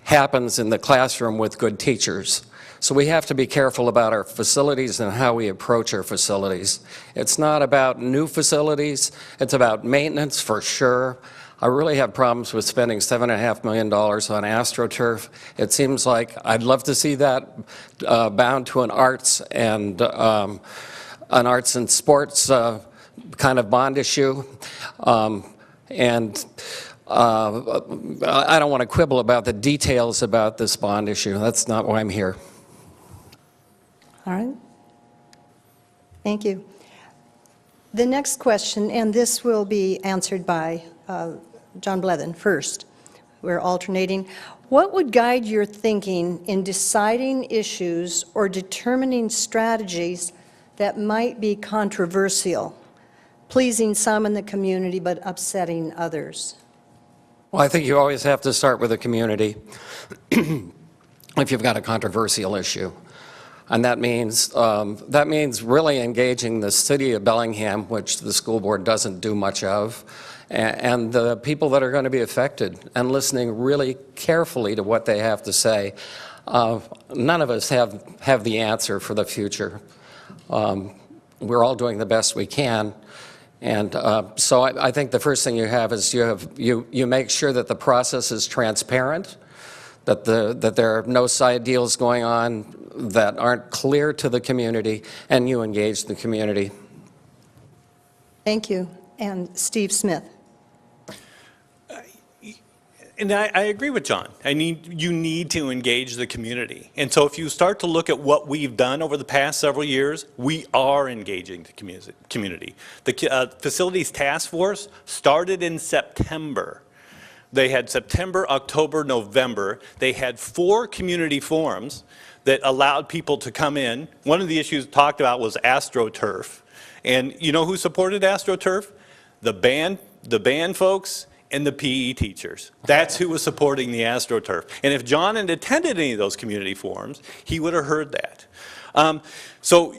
happens in the classroom with good teachers. So we have to be careful about our facilities and how we approach our facilities. It's not about new facilities, it's about maintenance for sure. I really have problems with spending $7.5 million on AstroTurf. It seems like I'd love to see that bound to an arts and sports kind of bond issue. I don't want to quibble about the details about this bond issue. That's not why I'm here. All right. Thank you. The next question, and this will be answered by John Blevin first. We're alternating. What would guide your thinking in deciding issues or determining strategies that might be controversial, pleasing some in the community but upsetting others? Well, I think you always have to start with the community if you've got a controversial issue. And that means really engaging the city of Bellingham, which the school board doesn't do much of, and the people that are going to be affected, and listening really carefully to what they have to say. None of us have the answer for the future. We're all doing the best we can. And so I think the first thing you have is you make sure that the process is transparent, that there are no side deals going on that aren't clear to the community, and you engage the community. Thank you. And Steve Smith. And I agree with John. You need to engage the community. And so if you start to look at what we've done over the past several years, we are engaging the community. The Facilities Task Force started in September. They had September, October, November. They had 4 community forums that allowed people to come in. One of the issues talked about was AstroTurf. And you know who supported AstroTurf? The band folks and the PE teachers. That's who was supporting the AstroTurf. And if John had attended any of those community forums, he would have heard that. So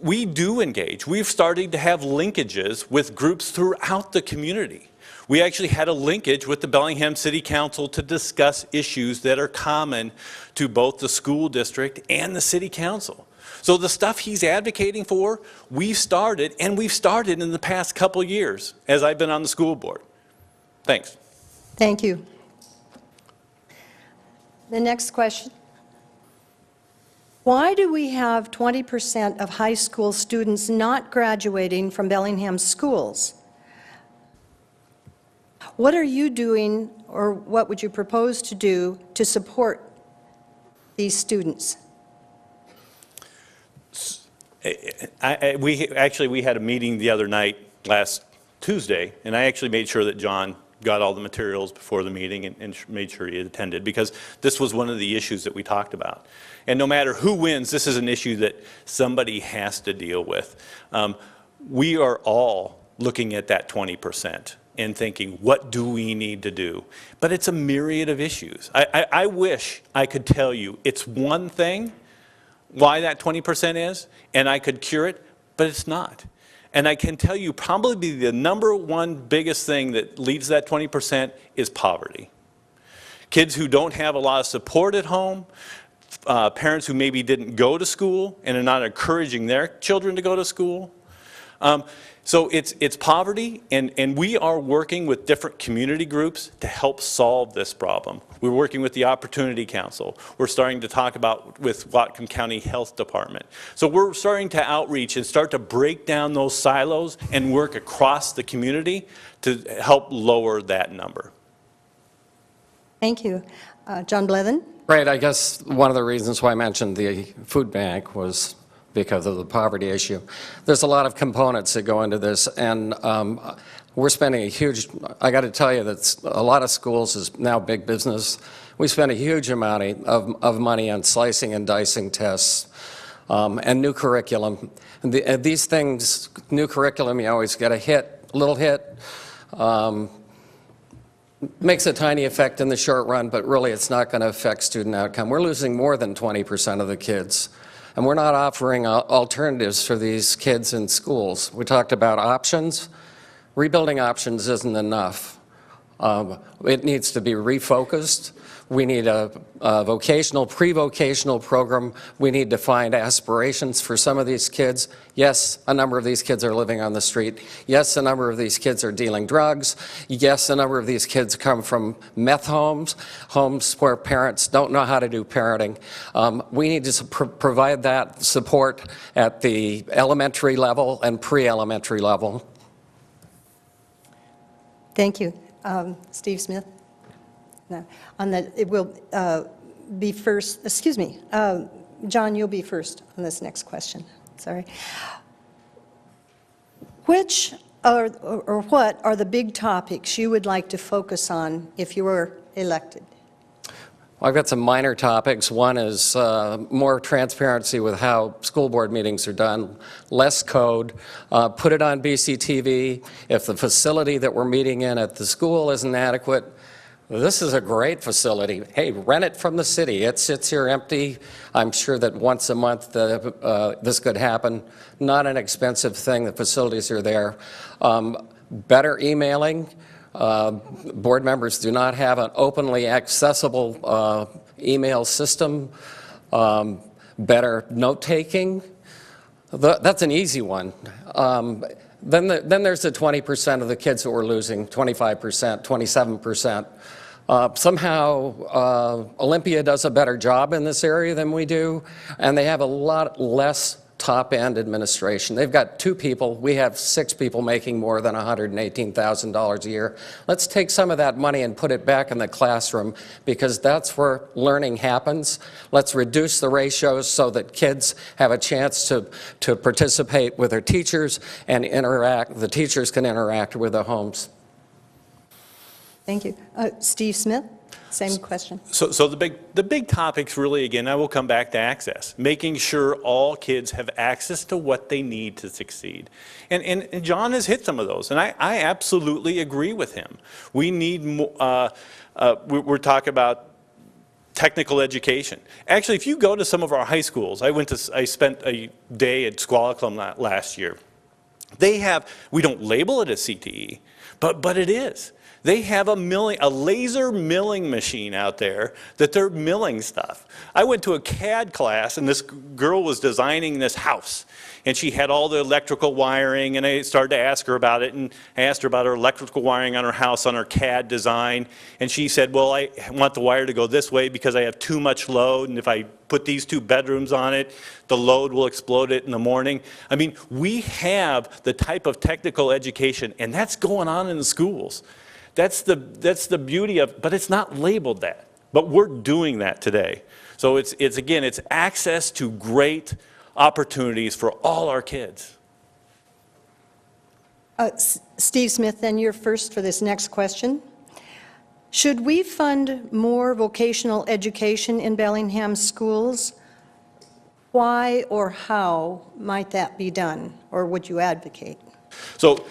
we do engage. We've started to have linkages with groups throughout the community. We actually had a linkage with the Bellingham City Council to discuss issues that are common to both the school district and the city council. So the stuff he's advocating for, we've started in the past couple years as I've been on the school board. Thanks. Thank you. The next question. Why do we have 20% of high school students not graduating from Bellingham schools? What are you doing, or what would you propose to do to support these students? We had a meeting the other night, last Tuesday, and I actually made sure that John got all the materials before the meeting and made sure he attended, because this was one of the issues that we talked about. And no matter who wins, this is an issue that somebody has to deal with. We are all looking at that 20% and thinking, what do we need to do? But it's a myriad of issues. I wish I could tell you it's one thing why that 20% is, and I could cure it, but it's not. And I can tell you probably the #1 biggest thing that leads to that 20% is poverty. Kids who don't have a lot of support at home, parents who maybe didn't go to school and are not encouraging their children to go to school. So it's poverty, and we are working with different community groups to help solve this problem. We're working with the Opportunity Council. We're starting to talk about with Whatcom County Health Department. So we're starting to outreach and start to break down those silos and work across the community to help lower that number. Thank you. John Blevin? Right, I guess one of the reasons why I mentioned the food bank was because of the poverty issue. There's a lot of components that go into this, and we're spending a huge, I got to tell you that a lot of schools is now big business. We spend a huge amount of money on slicing and dicing tests and new curriculum. And these things, new curriculum, you always get a little hit. Makes a tiny effect in the short run, but really it's not going to affect student outcome. We're losing more than 20% of the kids. And we're not offering alternatives for these kids in schools. We talked about options. Rebuilding options isn't enough. It needs to be refocused. We need a vocational, pre-vocational program. We need to find aspirations for some of these kids. Yes, a number of these kids are living on the street. Yes, a number of these kids are dealing drugs. Yes, a number of these kids come from meth homes, homes where parents don't know how to do parenting. We need to provide that support at the elementary level and pre-elementary level. Thank you. Steve Smith? No. On the, it will be first, excuse me, John, you'll be first on this next question. Sorry. Which or what are the big topics you would like to focus on if you were elected? Well, I've got some minor topics. One is more transparency with how school board meetings are done, less code, put it on BCTV. If the facility that we're meeting in at the school isn't adequate, this is a great facility. Hey, rent it from the city. It sits here empty. I'm sure that once a month this could happen. Not an expensive thing. The facilities are there. Better emailing. Board members do not have an openly accessible email system. Better note-taking. That's an easy one. Then there's the 20% of the kids that we're losing, 25%, 27%. Somehow Olympia does a better job in this area than we do, and they have a lot less top-end administration. They've got 2 people. We have 6 people making more than $118,000 a year. Let's take some of that money and put it back in the classroom, because that's where learning happens. Let's reduce the ratios so that kids have a chance to participate with their teachers and interact. The teachers can interact with the homes. Thank you. Steve Smith, same question. So the big topics really, again, I will come back to access, making sure all kids have access to what they need to succeed. And John has hit some of those, and I absolutely agree with him. We need more, we're talking about technical education. Actually, if you go to some of our high schools, I spent a day at Squalicum last year. They have, we don't label it as CTE, but it is. They have a laser milling machine out there that they're milling stuff. I went to a CAD class, and this girl was designing this house. And she had all the electrical wiring, and I started to ask her about it, and I asked her about her electrical wiring on her house, on her CAD design. And she said, well, I want the wire to go this way because I have too much load, and if I put these 2 bedrooms on it, the load will explode it in the morning. I mean, we have the type of technical education, and that's going on in the schools. That's the beauty of, but it's not labeled that. But we're doing that today. So it's again, it's access to great opportunities for all our kids. Steve Smith, then you're first for this next question. Should we fund more vocational education in Bellingham schools? Why or how might that be done, or would you advocate? So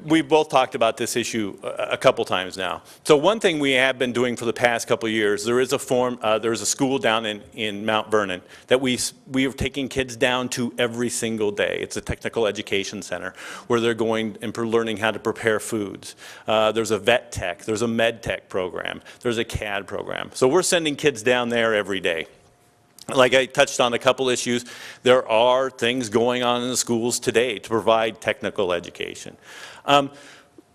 we've both talked about this issue a couple times now. So one thing we have been doing for the past couple of years, there's a school down in Mount Vernon that we are taking kids down to every single day. It's a technical education center where they're going and learning how to prepare foods. There's a vet tech, there's a med tech program, there's a CAD program. So we're sending kids down there every day. Like I touched on a couple issues, there are things going on in the schools today to provide technical education.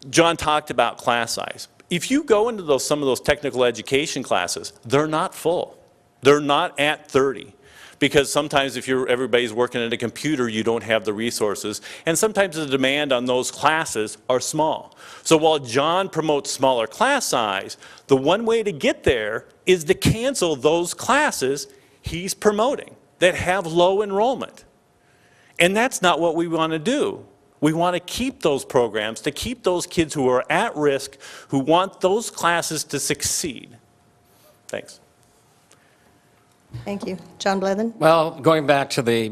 John talked about class size. If you go into some of those technical education classes, they're not full. They're not at 30. Because sometimes if everybody's working at a computer, you don't have the resources. And sometimes the demand on those classes are small. So while John promotes smaller class size, the one way to get there is to cancel those classes he's promoting that have low enrollment. And that's not what we want to do. We want to keep those programs, to keep those kids who are at risk, who want those classes to succeed. Thanks. Thank you. John Blethen? Well, going back to the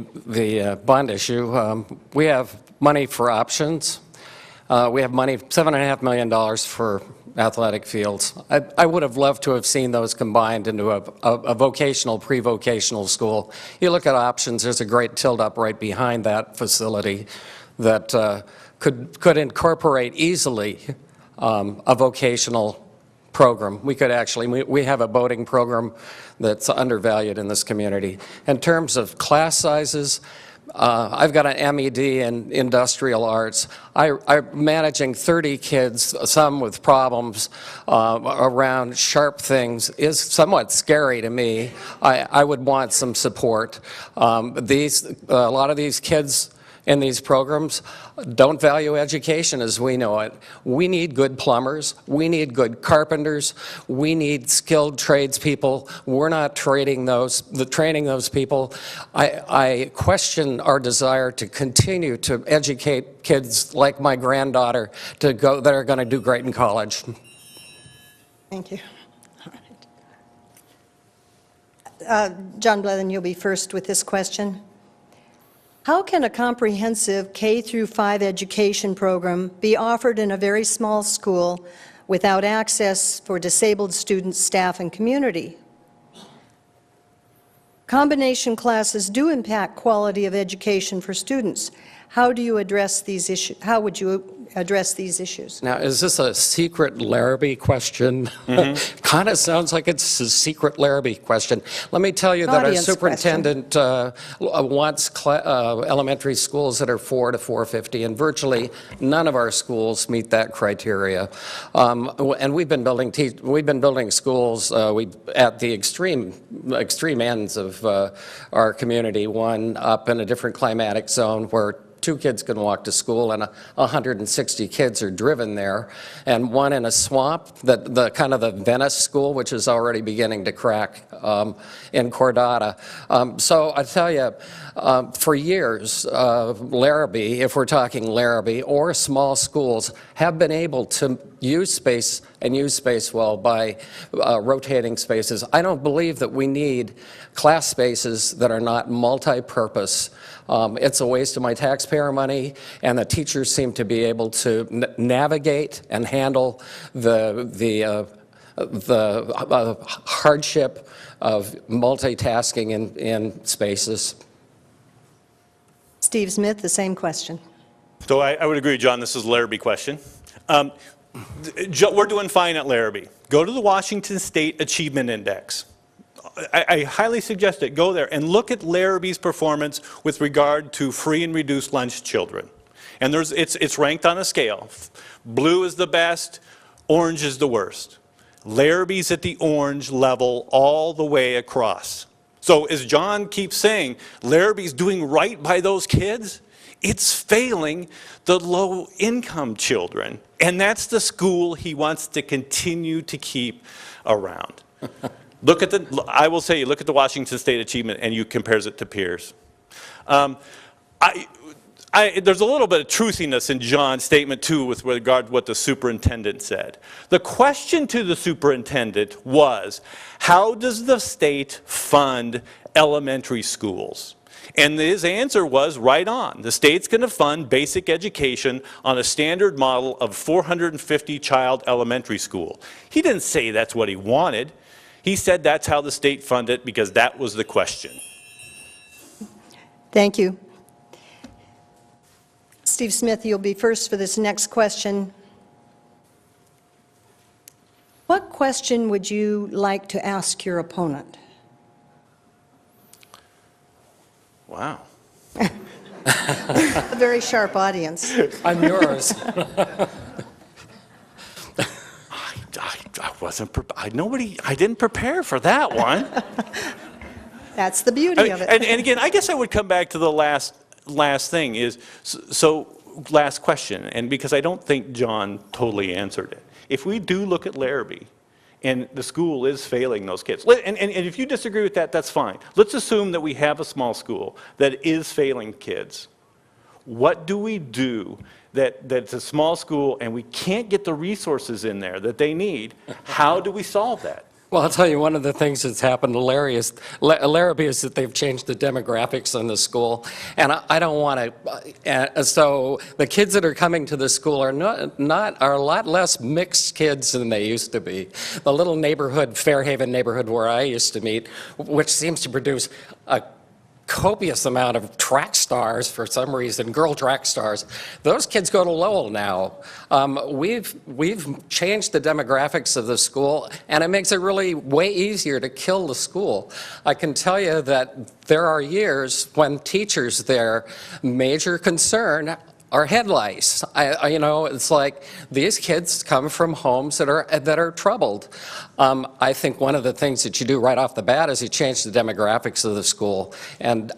bond issue, we have money for options. We have money, $7.5 million for athletic fields. I would have loved to have seen those combined into a vocational, pre-vocational school. You look at options, there's a great tilt-up right behind that facility that could incorporate easily a vocational program. We could actually, we have a boating program that's undervalued in this community. In terms of class sizes, I've got an MED in industrial arts. I'm managing 30 kids, some with problems around sharp things, is somewhat scary to me. I would want some support. A lot of these kids in these programs don't value education as we know it. We need good plumbers. We need good carpenters. We need skilled tradespeople. We're not training those people. I question our desire to continue to educate kids like my granddaughter that are going to do great in college. Thank you. All right. John Blethen, you'll be first with this question. How can a comprehensive K-5 education program be offered in a very small school without access for disabled students, staff, and community? Combination classes do impact quality of education for students. How do you address these issues? How would you address these issues? Now, is this a secret Larrabee question? Kind of sounds like it's a secret Larrabee question. Let me tell you that our superintendent wants elementary schools that are 4 to 450, and virtually none of our schools meet that criteria. And we've been building schools at the extreme ends of our community. One up in a different climatic zone where 2 kids can walk to school and 160 kids are driven there, and one in a swamp, the kind of the Venice school, which is already beginning to crack in Cordata. So I tell you, for years, Larrabee, if we're talking Larrabee, or small schools, have been able to use space and use space well by rotating spaces. I don't believe that we need class spaces that are not multi-purpose. It's a waste of my taxpayer money, and the teachers seem to be able to navigate and handle the hardship of multitasking in spaces. Steve Smith, the same question. So I would agree, John, this is a Larrabee question. We're doing fine at Larrabee. Go to the Washington State Achievement Index. I highly suggest it. Go there and look at Larrabee's performance with regard to free and reduced lunch children. And it's ranked on a scale. Blue is the best, orange is the worst. Larrabee's at the orange level all the way across. So as John keeps saying, Larrabee's doing right by those kids. It's failing the low-income children. And that's the school he wants to continue to keep around. I will say, look at the Washington State Achievement and you compares it to peers. There's a little bit of truthiness in John's statement too with regard to what the superintendent said. The question to the superintendent was, how does the state fund elementary schools? And his answer was right on. The state's going to fund basic education on a standard model of 450 child elementary school. He didn't say that's what he wanted. He said that's how the state funded it because that was the question. Thank you. Steve Smith, you'll be first for this next question. What question would you like to ask your opponent? Wow. A very sharp audience. I'm yours. I wasn't, I didn't prepare for that one. That's the beauty of it. And again, I guess I would come back to the last thing is, last question, and because I don't think John totally answered it. If we do look at Larrabee, and the school is failing those kids, and if you disagree with that, that's fine. Let's assume that we have a small school that is failing kids. What do we do that's a small school and we can't get the resources in there that they need? How do we solve that? Well, I'll tell you, one of the things that's happened to Larrabee is that they've changed the demographics in the school, and I don't want to. So the kids that are coming to the school are are a lot less mixed kids than they used to be. The little neighborhood, Fairhaven neighborhood where I used to meet, which seems to produce a copious amount of track stars for some reason, girl track stars. Those kids go to Lowell now. We've changed the demographics of the school, and it makes it really way easier to kill the school. I can tell you that there are years when teachers, their major concern are head lice. You know, it's like these kids come from homes that are troubled. I think one of the things that you do right off the bat is you change the demographics of the school. And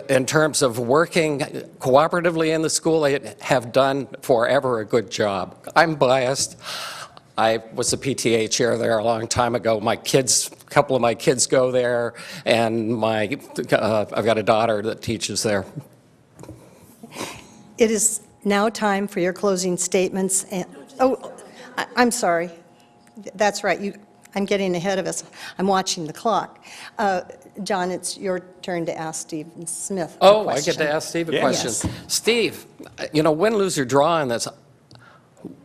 in terms of working cooperatively in the school, they have done forever a good job. I'm biased. I was a PTA chair there a long time ago. A couple of my kids go there, and I've got a daughter that teaches there. It is now time for your closing statements. I'm sorry. That's right. I'm getting ahead of us. I'm watching the clock. John, it's your turn to ask Steve Smith a question. I get to ask Steve a question. Yes. Steve, win, lose, or draw on this,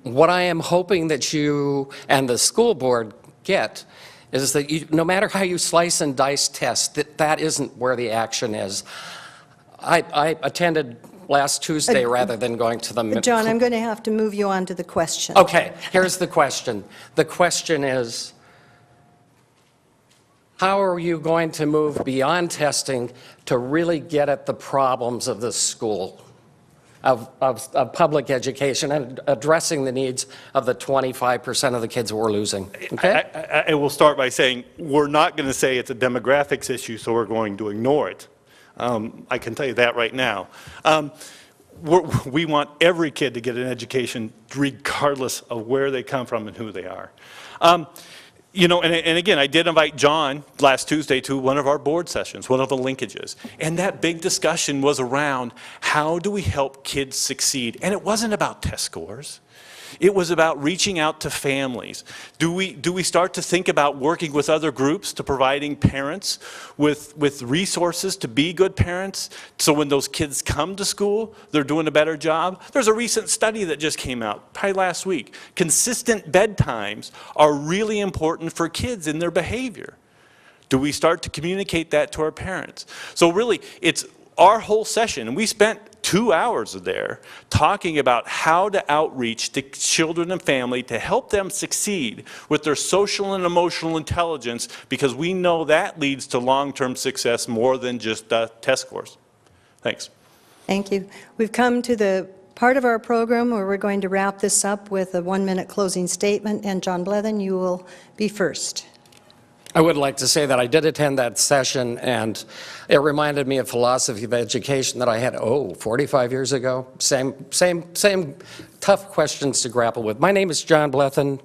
what I am hoping that you and the school board get is that no matter how you slice and dice tests, that isn't where the action is. I attended last Tuesday rather than going to the... John, I'm going to have to move you on to the question. Okay, here's the question. The question is, how are you going to move beyond testing to really get at the problems of the school? Of public education and addressing the needs of the 25% of the kids we're losing. Okay? I will start by saying we're not going to say it's a demographics issue, so we're going to ignore it. I can tell you that right now. We want every kid to get an education regardless of where they come from and who they are. And again, I did invite John last Tuesday to one of our board sessions, one of the linkages. And that big discussion was around how do we help kids succeed? And it wasn't about test scores. It was about reaching out to families. Do we start to think about working with other groups to providing parents with resources to be good parents so when those kids come to school, they're doing a better job? There's a recent study that just came out, probably last week. Consistent bedtimes are really important for kids in their behavior. Do we start to communicate that to our parents? So really, it's our whole session, and we spent 2 hours there talking about how to outreach to children and family to help them succeed with their social and emotional intelligence, because we know that leads to long-term success more than just test scores. Thanks. Thank you. We've come to the part of our program where we're going to wrap this up with a 1-minute closing statement, and John Blethen, you will be first. I would like to say that I did attend that session, and it reminded me of philosophy of education that I had, 45 years ago. Same tough questions to grapple with. My name is John Blethen.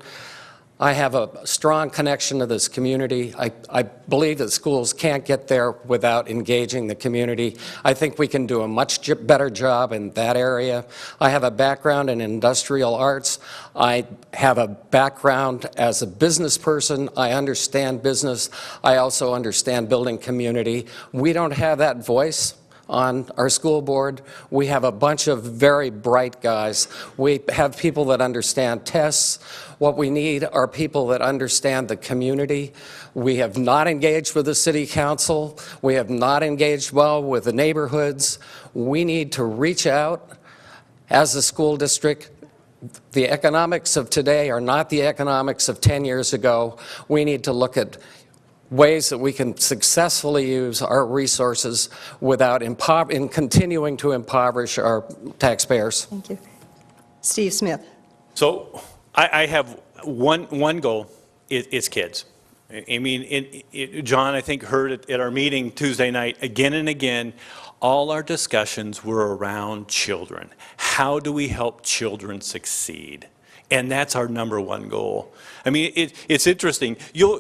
I have a strong connection to this community. I believe that schools can't get there without engaging the community. I think we can do a much better job in that area. I have a background in industrial arts. I have a background as a business person. I understand business. I also understand building community. We don't have that voice on our school board. We have a bunch of very bright guys. We have people that understand tests. What we need are people that understand the community. We have not engaged with the city council. We have not engaged well with the neighborhoods. We need to reach out as a school district. The economics of today are not the economics of 10 years ago. We need to look at ways that we can successfully use our resources without continuing to impoverish our taxpayers. Thank you. Steve Smith. So I have one goal, it's kids. I mean, John, I think, heard it at our meeting Tuesday night again and again. All our discussions were around children. How do we help children succeed? And that's our number one goal. I mean, it's interesting. You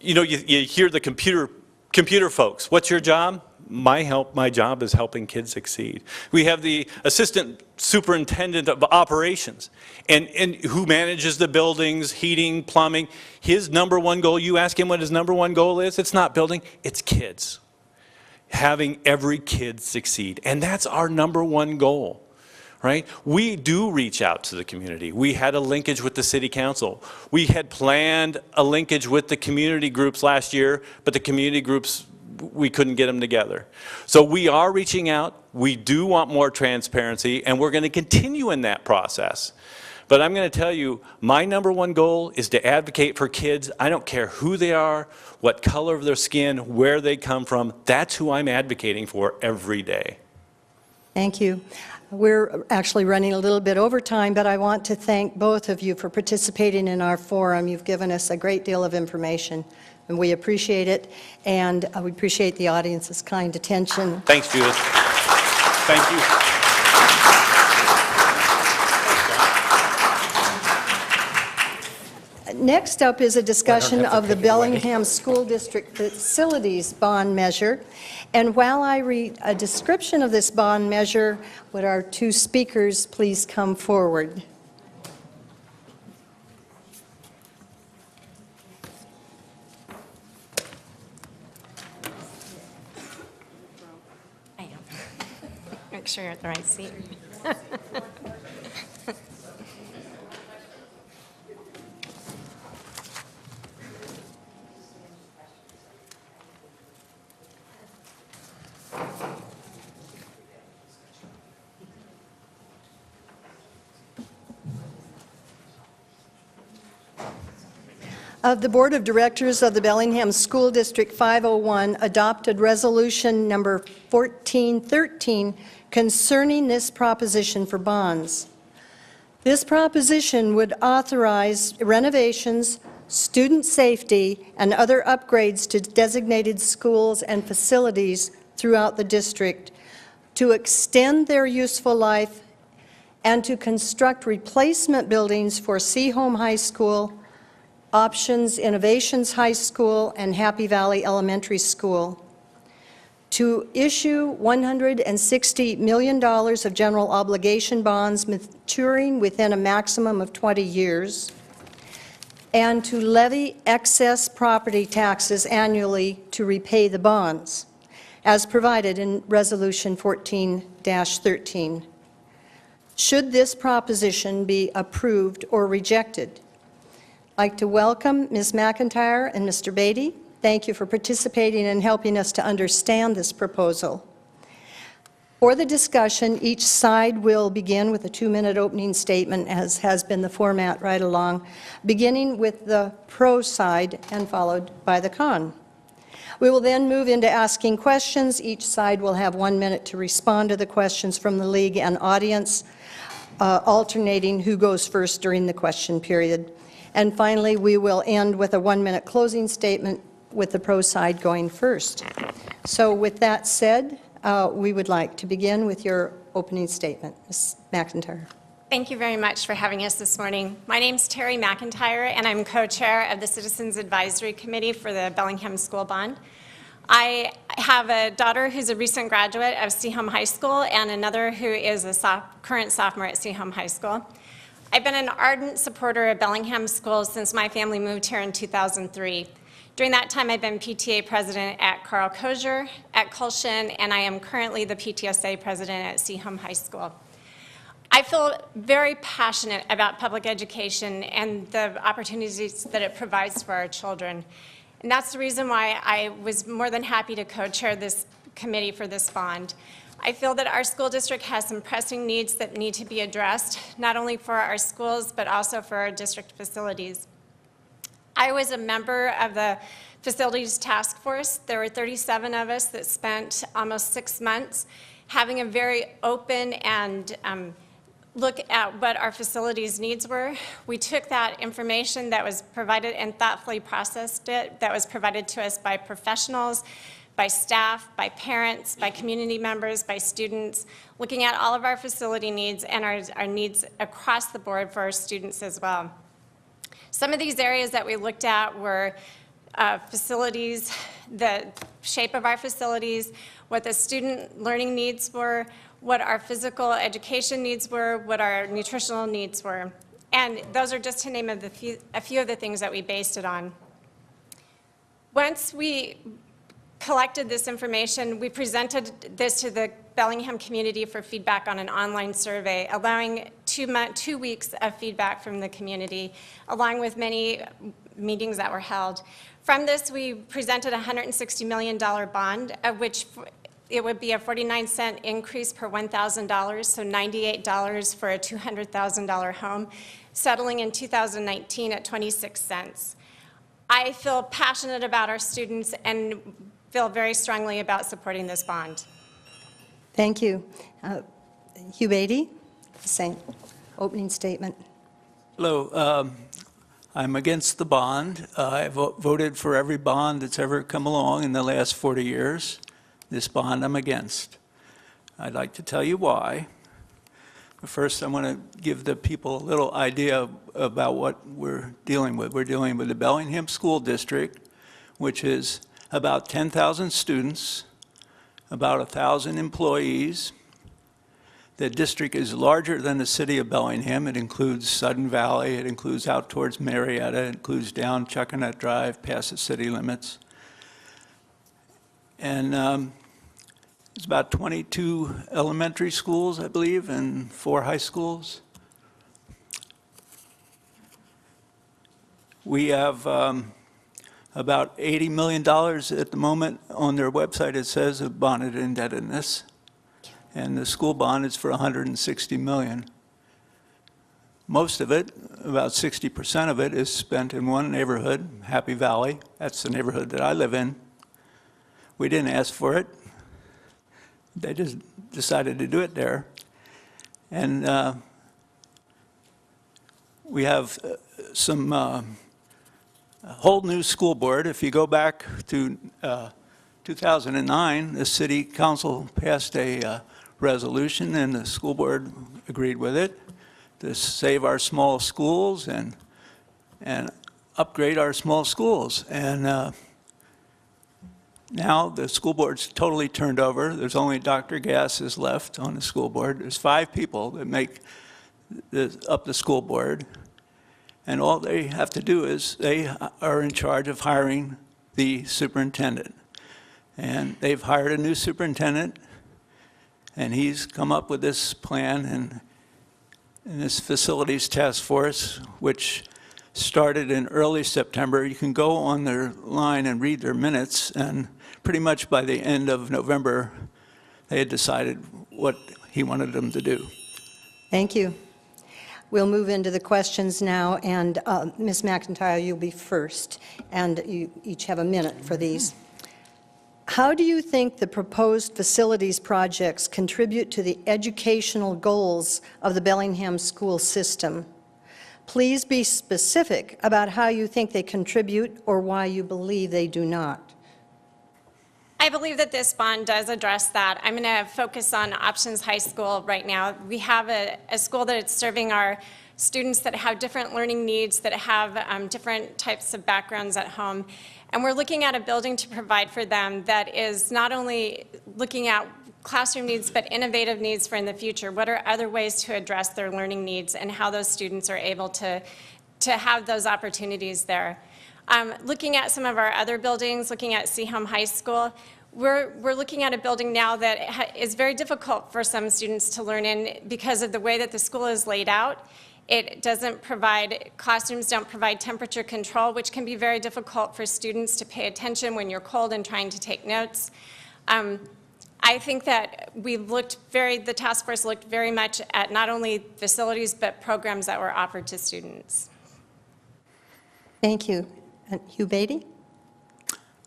hear the computer folks. What's your job? My job is helping kids succeed. We have the assistant superintendent of operations, and who manages the buildings, heating, plumbing. His number one goal, you ask him what his number one goal is, it's not building, it's kids. Having every kid succeed. And that's our number one goal, right? We do reach out to the community. We had a linkage with the city council. We had planned a linkage with the community groups last year, but the community groups, we couldn't get them together. So we are reaching out. We do want more transparency, and we're going to continue in that process. But I'm going to tell you, my number one goal is to advocate for kids. I don't care who they are, what color of their skin, where they come from. That's who I'm advocating for every day. Thank you. We're actually running a little bit over time, but I want to thank both of you for participating in our forum. You've given us a great deal of information, and we appreciate it, and we appreciate the audience's kind attention. Thanks, Judith. Thank you. Next up is a discussion of the Bellingham School District Facilities Bond Measure. And while I read a description of this bond measure, would our two speakers please come forward? I am. Make sure you're at the right seat. The Board of Directors of the Bellingham School District 501 adopted resolution number 1413 concerning this proposition for bonds. This proposition would authorize renovations, student safety, and other upgrades to designated schools and facilities throughout the district to extend their useful life and to construct replacement buildings for Seaholm High School, Options Innovations High School, and Happy Valley Elementary School, to issue $160 million of general obligation bonds maturing within a maximum of 20 years, and to levy excess property taxes annually to repay the bonds, as provided in Resolution 14-13. Should this proposition be approved or rejected? I'd like to welcome Ms. McIntyre and Mr. Beatty. Thank you for participating and helping us to understand this proposal. For the discussion, each side will begin with a 2-minute opening statement, as has been the format right along, beginning with the pro side and followed by the con. We will then move into asking questions. Each side will have 1 minute to respond to the questions from the league and audience, alternating who goes first during the question period. And finally, we will end with a 1-minute closing statement with the pro side going first. So with that said, we would like to begin with your opening statement. Ms. McIntyre. Thank you very much for having us this morning. My name's Terry McIntyre, and I'm co-chair of the Citizens Advisory Committee for the Bellingham School Bond. I have a daughter who's a recent graduate of Seaholm High School and another who is a current sophomore at Seaholm High School. I've been an ardent supporter of Bellingham schools since my family moved here in 2003. During that time, I've been PTA president at Carl Kosher, at Kulshin, and I am currently the PTSA president at Seaholm High School. I feel very passionate about public education and the opportunities that it provides for our children. And that's the reason why I was more than happy to co-chair this committee for this bond. I feel that our school district has some pressing needs that need to be addressed, not only for our schools, but also for our district facilities. I was a member of the facilities task force. There were 37 of us that spent almost 6 months having a very open and look at what our facilities needs were. We took that information that was provided and thoughtfully processed it, that was provided to us by professionals, by staff, by parents, by community members, by students, looking at all of our facility needs and our needs across the board for our students as well. Some of these areas that we looked at were facilities, the shape of our facilities, what the student learning needs were, what our physical education needs were, what our nutritional needs were. And those are just to name a few of the things that we based it on. Once we collected this information, we presented this to the Bellingham community for feedback on an online survey, allowing 2 weeks of feedback from the community, along with many meetings that were held. From this, we presented a $160 million bond, of which it would be a 49-cent increase per $1,000, so $98 for a $200,000 home, settling in 2019 at 26 cents. I feel passionate about our students and feel very strongly about supporting this bond. Thank you. Hugh Beatty, same opening statement. Hello. I'm against the bond. I voted for every bond that's ever come along in the last 40 years. This bond I'm against. I'd like to tell you why. But first, I want to give the people a little idea about what we're dealing with. We're dealing with the Bellingham School District, which is about 10,000 students, about 1,000 employees. The district is larger than the city of Bellingham. It includes Sudden Valley, it includes out towards Marietta, it includes down Chuckanut Drive, past the city limits. And it's about 22 elementary schools, I believe, and 4 high schools. We have about $80 million at the moment on their website. It says of bonded indebtedness. And the school bond is for $160 million. Most of it, about 60% of it, is spent in one neighborhood, Happy Valley. That's the neighborhood that I live in. We didn't ask for it. They just decided to do it there. And we have some a whole new school board. If you go back to 2009, the city council passed a resolution, and the school board agreed with it, to save our small schools and upgrade our small schools. And now the school board's totally turned over. There's only Dr. Gass left on the school board. There's 5 people that make up the school board. And all they have to do is they are in charge of hiring the superintendent. And they've hired a new superintendent, and he's come up with this plan and this facilities task force, which started in early September. You can go on their line and read their minutes, and pretty much by the end of November, they had decided what he wanted them to do. Thank you. We'll move into the questions now, and Ms. McIntyre, you'll be first, and you each have a minute for these. How do you think the proposed facilities projects contribute to the educational goals of the Bellingham school system? Please be specific about how you think they contribute or why you believe they do not. I believe that this bond does address that. I'm going to focus on Options High School right now. We have a school that is serving our students that have different learning needs, that have different types of backgrounds at home. And we're looking at a building to provide for them that is not only looking at classroom needs, but innovative needs for in the future. What are other ways to address their learning needs and how those students are able to have those opportunities there? Looking at some of our other buildings, looking at Seahome High School, we're looking at a building now that is very difficult for some students to learn in because of the way that the school is laid out. It doesn't provide, classrooms don't provide temperature control, which can be very difficult for students to pay attention when you're cold and trying to take notes. I think that the task force looked very much at not only facilities, but programs that were offered to students. Thank you. And Hugh Beatty?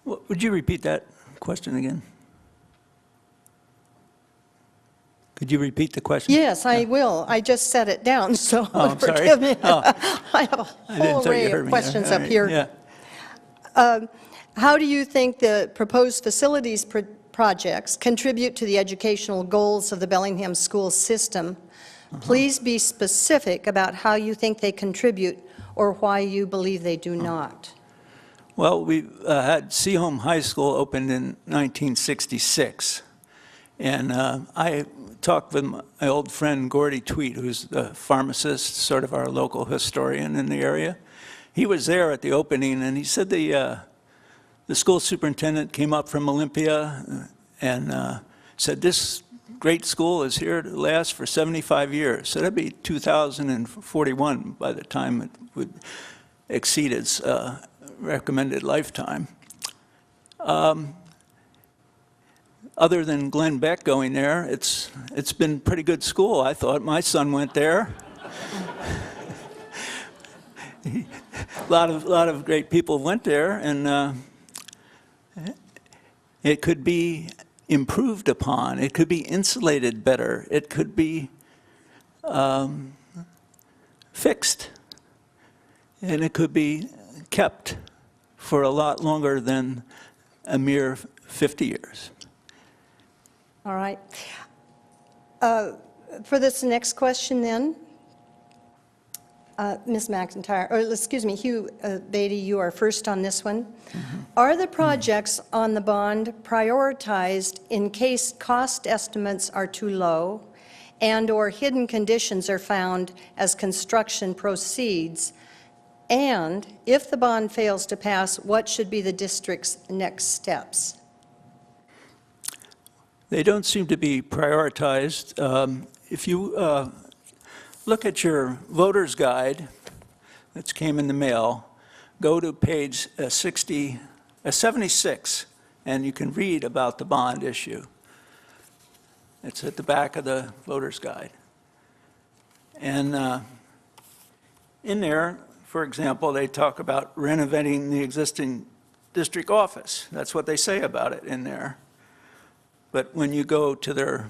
Would you repeat that question again? Could you repeat the question? Yes, I will. I just set it down, so Oh, I'm sorry. forgive me. Oh. I have a I didn't whole think you array heard of me. questions All up right, here. Yeah. How do you think the proposed facilities projects contribute to the educational goals of the Bellingham school system? Please be specific about how you think they contribute or why you believe they do not. Well, we had Seaholm High School opened in 1966, and I talked with my old friend Gordy Tweet, who's the pharmacist, sort of our local historian in the area. He was there at the opening, and he said the school superintendent came up from Olympia and said, this great school is here to last for 75 years. So that'd be 2041 by the time it would exceed its recommended lifetime. Other than Glenn Beck going there, it's been a pretty good school, I thought. My son went there. A lot of great people went there, and it could be improved upon. It could be insulated better. It could be fixed, and it could be kept for a lot longer than a mere 50 years. All right. For this next question then, Ms. McIntyre, or excuse me, Hugh Beatty, you are first on this one. Are the projects on the bond prioritized in case cost estimates are too low and/or hidden conditions are found as construction proceeds? And if the bond fails to pass, what should be the district's next steps? They don't seem to be prioritized. If you look at your voter's guide that came in the mail, go to page 76, and you can read about the bond issue. It's at the back of the voter's guide. And in there, for example, they talk about renovating the existing district office. That's what they say about it in there. But when you go to their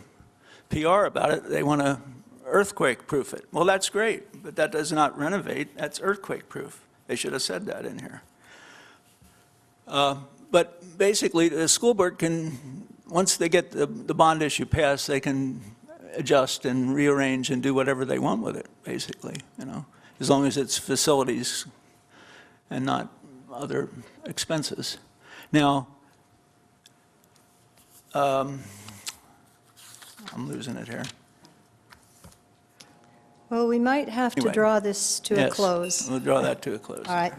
PR about it, they want to earthquake-proof it. Well, that's great, but that does not renovate. That's earthquake-proof. They should have said that in here. But basically, the school board can, once they get the bond issue passed, they can adjust and rearrange and do whatever they want with it, basically, you know, as long as it's facilities and not other expenses. Now, I'm losing it here. Well, we might have to Anyway. draw this to a Yes, close. we'll draw that to a close. All right.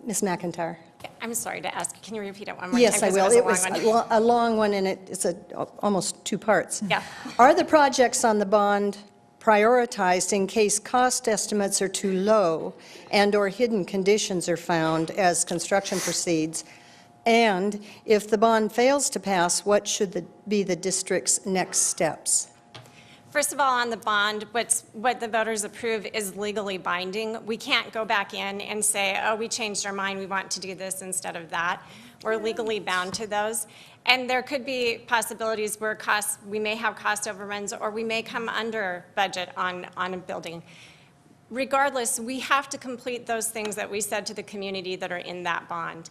Ms. McIntyre. I'm sorry to ask, can you repeat it one more Yes, I time? 'Cause will. It was was a long one. a long one, and it's almost two parts. Yeah. Are the projects on the bond prioritized in case cost estimates are too low and/or hidden conditions are found as construction proceeds? And if the bond fails to pass, what should be the district's next steps? First of all, on the bond, what the voters approve is legally binding. We can't go back in and say, oh, we changed our mind, we want to do this instead of that. We're legally bound to those. And there could be possibilities where we may have cost overruns, or we may come under budget on a building. Regardless, we have to complete those things that we said to the community that are in that bond.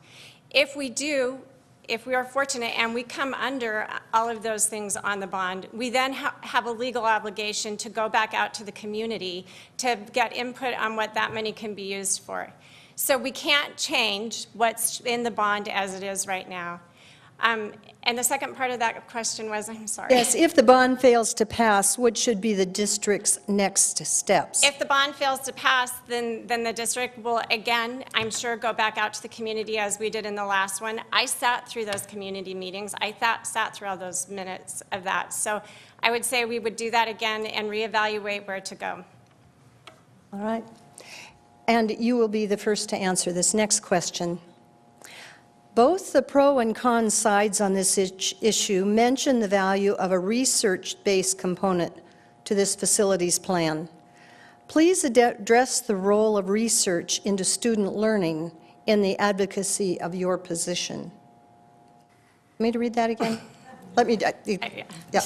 If we do, if we are fortunate and we come under all of those things on the bond, we then have a legal obligation to go back out to the community to get input on what that money can be used for. So we can't change what's in the bond as it is right now. And the second part of that question was, I'm sorry. Yes, if the bond fails to pass, what should be the district's next steps? If the bond fails to pass, then the district will, again, I'm sure, go back out to the community as we did in the last one. I sat through those community meetings. I sat through all those minutes of that. So I would say we would do that again and reevaluate where to go. All right. And you will be the first to answer this next question. Both the pro and con sides on this issue mention the value of a research-based component to this facilities plan. Please address the role of research into student learning in the advocacy of your position. Want me to read that again? Let me, yeah.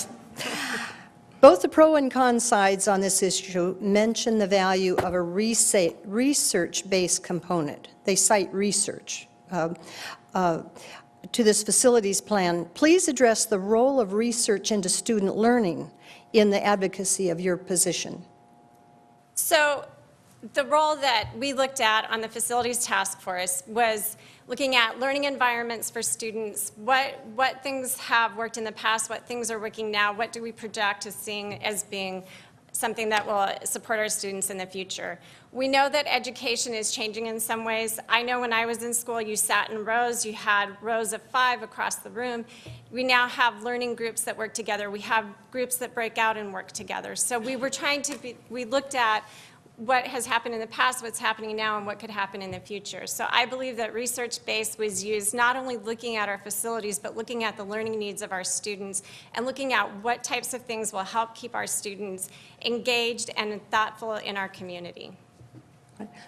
Both the pro and con sides on this issue mention the value of a research-based component. They cite research to this facilities plan. Please address the role of research into student learning in the advocacy of your position. So the role that we looked at on the facilities task force was looking at learning environments for students, what things have worked in the past, what things are working now, what do we project as being something that will support our students in the future. We know that education is changing in some ways. I know when I was in school, you sat in rows, you had rows of 5 across the room. We now have learning groups that work together. We have groups that break out and work together. So we were we looked at what has happened in the past, what's happening now, and what could happen in the future. So I believe that research-based was used not only looking at our facilities, but looking at the learning needs of our students and looking at what types of things will help keep our students engaged and thoughtful in our community.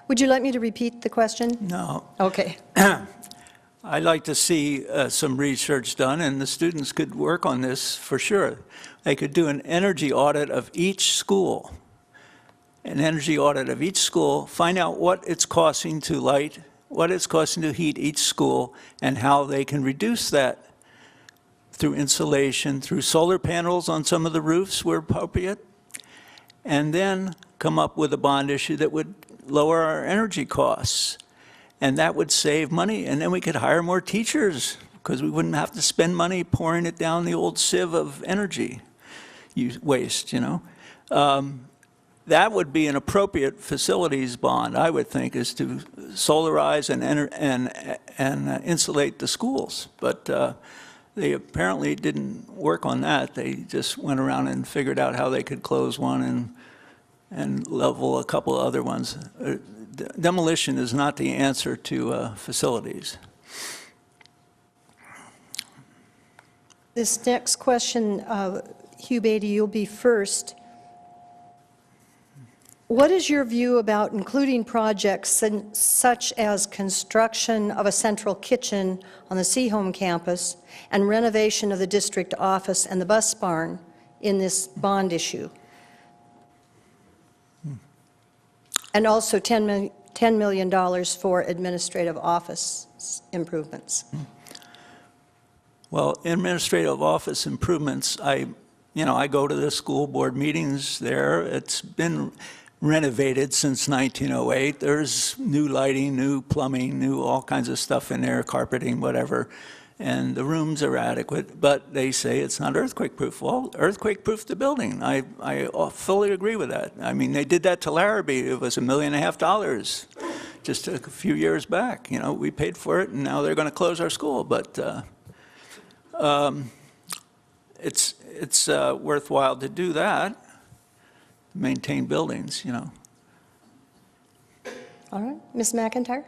Would you like me to repeat the question? No. Okay. I'd like to see some research done, and the students could work on this for sure. They could do an energy audit of each school. An energy audit of each school, find out what it's costing to light, what it's costing to heat each school, and how they can reduce that through insulation, through solar panels on some of the roofs where appropriate, and then come up with a bond issue that would lower our energy costs. And that would save money, and then we could hire more teachers because we wouldn't have to spend money pouring it down the old sieve of energy waste, you know. That would be an appropriate facilities bond, I would think, is to solarize and insulate the schools. But they apparently didn't work on that. They just went around and figured out how they could close one and level a couple other ones. Demolition is not the answer to facilities. This next question, Hugh Beatty, you'll be first. What is your view about including projects such as construction of a central kitchen on the Seaholm campus and renovation of the district office and the bus barn in this bond issue? And also $10 million for administrative office improvements. Well, administrative office improvements, I go to the school board meetings there. It's been renovated since 1908. There's new lighting, new plumbing, new all kinds of stuff in there, carpeting, whatever. And the rooms are adequate, but they say it's not earthquake-proof. Well, earthquake-proof the building. I fully agree with that. I mean, they did that to Larrabee. It was $1.5 million just a few years back. You know, we paid for it, and now they're going to close our school. But it's worthwhile to do that. Maintain buildings, you know. All right, Ms. McIntyre?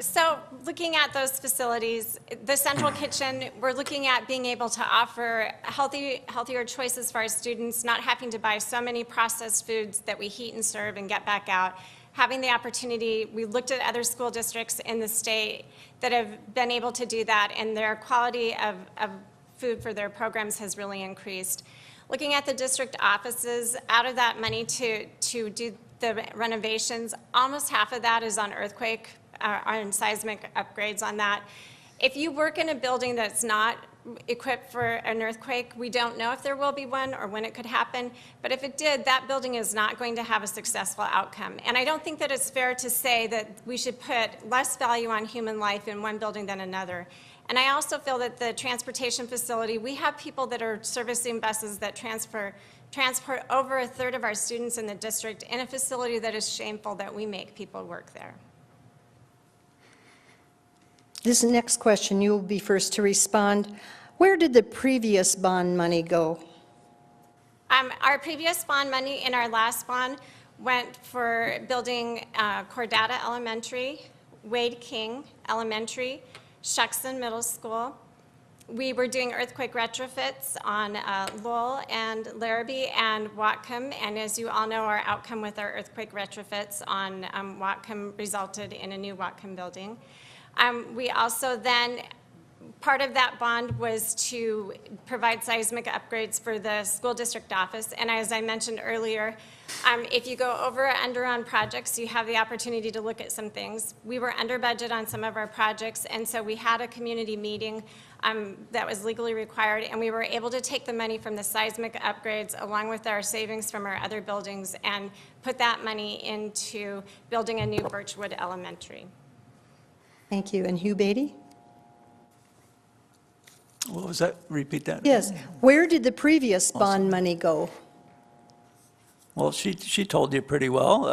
So looking at those facilities, the central kitchen, we're looking at being able to offer healthier choices for our students, not having to buy so many processed foods that we heat and serve and get back out. Having the opportunity, we looked at other school districts in the state that have been able to do that, and their quality of food for their programs has really increased. Looking at the district offices, out of that money to do the renovations, almost half of that is on earthquake, on seismic upgrades on that. If you work in a building that's not equipped for an earthquake, we don't know if there will be one or when it could happen, but if it did, that building is not going to have a successful outcome. And I don't think that it's fair to say that we should put less value on human life in one building than another. And I also feel that the transportation facility, we have people that are servicing buses that transport over a third of our students in the district in a facility that is shameful that we make people work there. This next question, you will be first to respond. Where did the previous bond money go? Our previous bond money in our last bond went for building Cordata Elementary, Wade King Elementary, Shuxon Middle School, We were doing earthquake retrofits on Lowell and Larrabee and Whatcom, and as you all know, our outcome with our earthquake retrofits on Whatcom resulted in a new Whatcom building. We also then, part of that bond was to provide seismic upgrades for the school district office, and as I mentioned earlier, if you go over or under on projects, you have the opportunity to look at some things. We were under budget on some of our projects, and so we had a community meeting that was legally required, and we were able to take the money from the seismic upgrades along with our savings from our other buildings and put that money into building a new Birchwood Elementary. Thank you. And Hugh Beatty? What was that? Repeat that. Yes. Where did the previous bond money go? Well, she told you pretty well.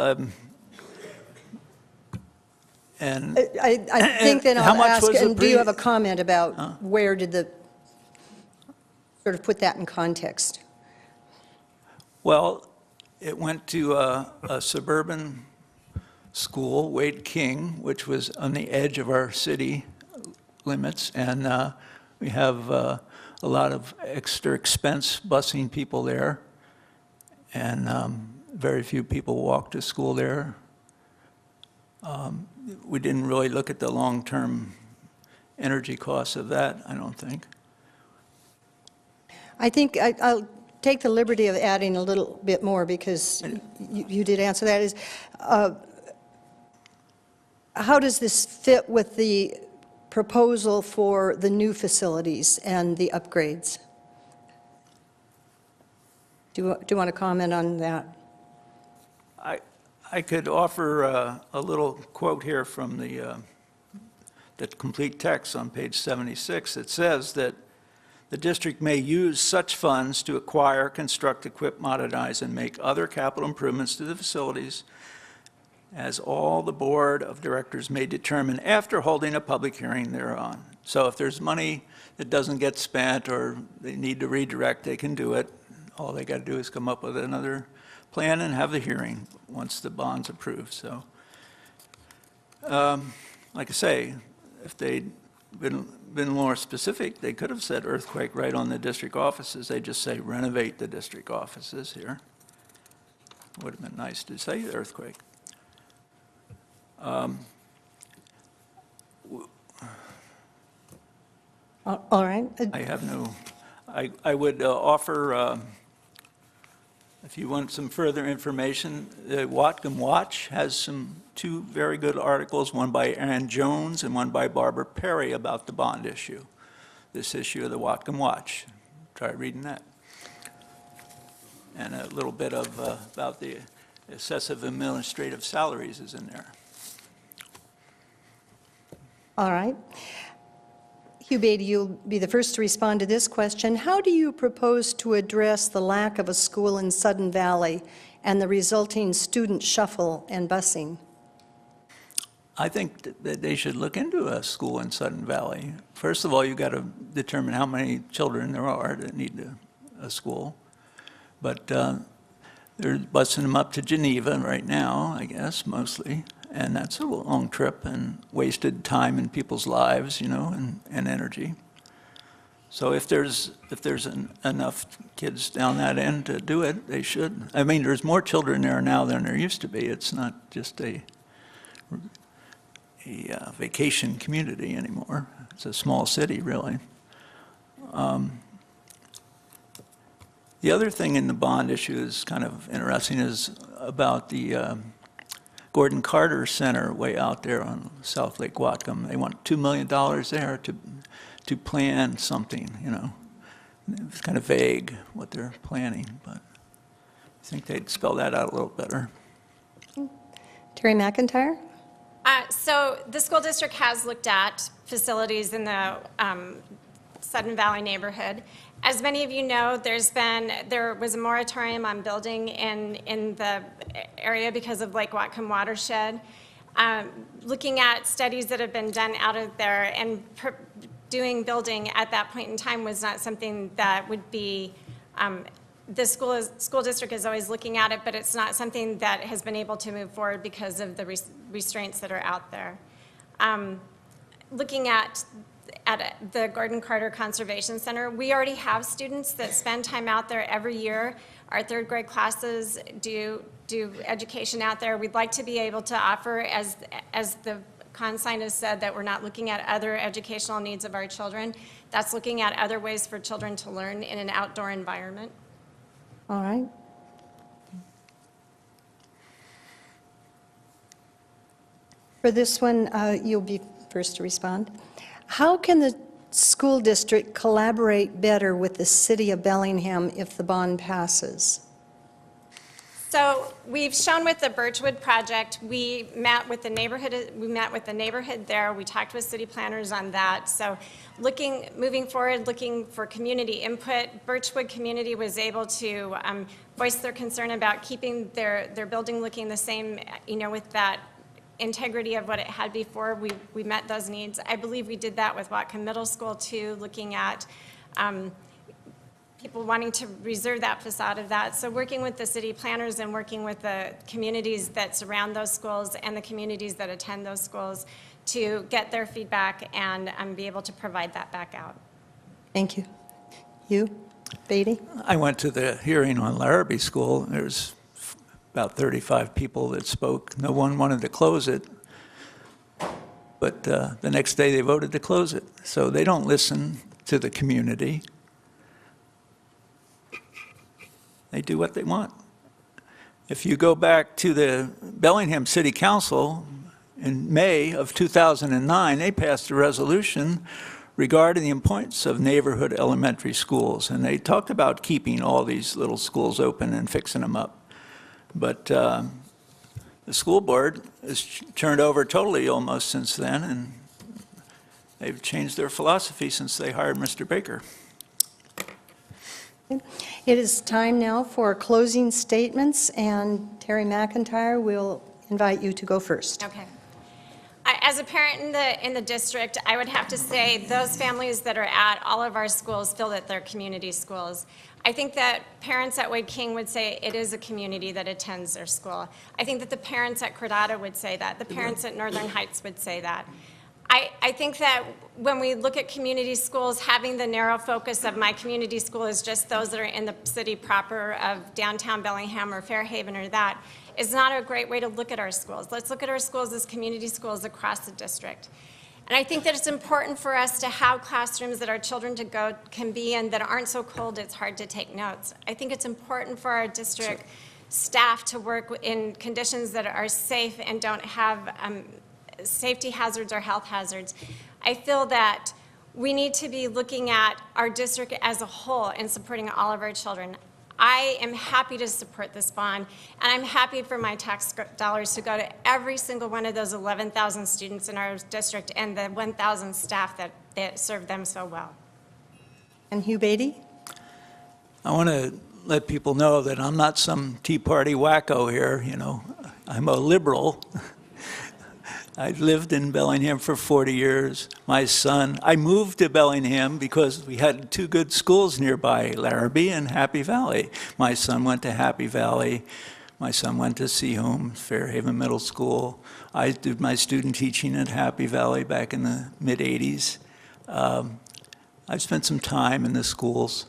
And I think then how I'll much ask, was the and do you have a comment about where did the, sort of put that in context? well, it went to a suburban school, Wade King, which was on the edge of our city limits, and we have a lot of extra expense busing people there, and very few people walk to school there. We didn't really look at the long-term energy costs of that, I don't think. I think I'll take the liberty of adding a little bit more because you did answer that, is how does this fit with the proposal for the new facilities and the upgrades? Do you want to comment on that? I could offer a little quote here from the complete text on page 76. It says that the district may use such funds to acquire, construct, equip, modernize, and make other capital improvements to the facilities as all the board of directors may determine after holding a public hearing thereon. So if there's money that doesn't get spent or they need to redirect, they can do it. All they got to do is come up with another plan and have the hearing once the bond's approved. So, like I say, if they'd been more specific, they could have said earthquake right on the district offices. They just say renovate the district offices here. Would have been nice to say earthquake. All right. I have no, I would offer, if you want some further information, the Whatcom Watch has two very good articles, one by Aaron Jones and one by Barbara Perry about the bond issue, this issue of the Whatcom Watch. Try reading that. And a little bit of about the excessive administrative salaries is in there. All right. Hugh Beatty, you'll be the first to respond to this question. How do you propose to address the lack of a school in Sudden Valley and the resulting student shuffle and busing? I think that they should look into a school in Sudden Valley. First of all, you've got to determine how many children there are that need a school. But they're busing them up to Geneva right now, I guess, mostly. And that's a long trip and wasted time in people's lives, you know, and energy. So if there's enough kids down that end to do it, they should. I mean, there's more children there now than there used to be. It's not just a vacation community anymore. It's a small city, really. The other thing in the bond issue is kind of interesting is about the Gordon Carter Center way out there on South Lake Whatcom. They want $2 million there to plan something, you know. It's kind of vague what they're planning, but I think they'd spell that out a little better. Terry McIntyre? So the school district has looked at facilities in the Sudden Valley neighborhood. As many of you know, there was a moratorium on building in the area because of Lake Whatcom watershed. Looking at studies that have been done out of there and doing building at that point in time was not something that would be, the school district is always looking at it, but it's not something that has been able to move forward because of the restraints that are out there. Looking at at the Gordon Carter Conservation Center. We already have students that spend time out there every year. Our third grade classes do education out there. We'd like to be able to offer, as the consign has said, that we're not looking at other educational needs of our children. That's looking at other ways for children to learn in an outdoor environment. All right. For this one, you'll be first to respond. How can the school district collaborate better with the city of Bellingham if the bond passes? So we've shown with the Birchwood project, we met with the neighborhood there. We talked with city planners on that. So moving forward, looking for community input. Birchwood community was able to voice their concern about keeping their building looking the same, with that integrity of what it had before. We met those needs. I believe we did that with Whatcom Middle School too, looking at people wanting to reserve that facade of that. So working with the city planners and working with the communities that surround those schools and the communities that attend those schools to get their feedback and be able to provide that back out. Thank you. You, Beatty? I went to the hearing on Larrabee School. There's about 35 people that spoke. No one wanted to close it, but the next day they voted to close it. So they don't listen to the community. They do what they want. If you go back to the Bellingham City Council in May of 2009, they passed a resolution regarding the importance of neighborhood elementary schools, and they talked about keeping all these little schools open and fixing them up. But the school board has turned over totally almost since then, and they've changed their philosophy since they hired Mr. Baker. It is time now for closing statements, and Terry McIntyre will invite you to go first. Okay. As a parent in the district, I would have to say those families that are at all of our schools feel that they're community schools. I think that parents at Wade King would say it is a community that attends their school. I think that the parents at Cordata would say that. The parents at Northern Heights would say that. I think that when we look at community schools, having the narrow focus of my community school is just those that are in the city proper of downtown Bellingham or Fairhaven or that, is not a great way to look at our schools. Let's look at our schools as community schools across the district. And I think that it's important for us to have classrooms that our children can be in that aren't so cold it's hard to take notes. I think it's important for our district staff to work in conditions that are safe and don't have safety hazards or health hazards. I feel that we need to be looking at our district as a whole and supporting all of our children. I am happy to support this bond, and I'm happy for my tax dollars to go to every single one of those 11,000 students in our district and the 1,000 staff that serve them so well. And Hugh Beatty? I want to let people know that I'm not some Tea Party wacko here, I'm a liberal. I've lived in Bellingham for 40 years. I moved to Bellingham because we had two good schools nearby, Larrabee and Happy Valley. My son went to Happy Valley. My son went to Seaholm, Fairhaven Middle School. I did my student teaching at Happy Valley back in the mid-'80s. I've spent some time in the schools.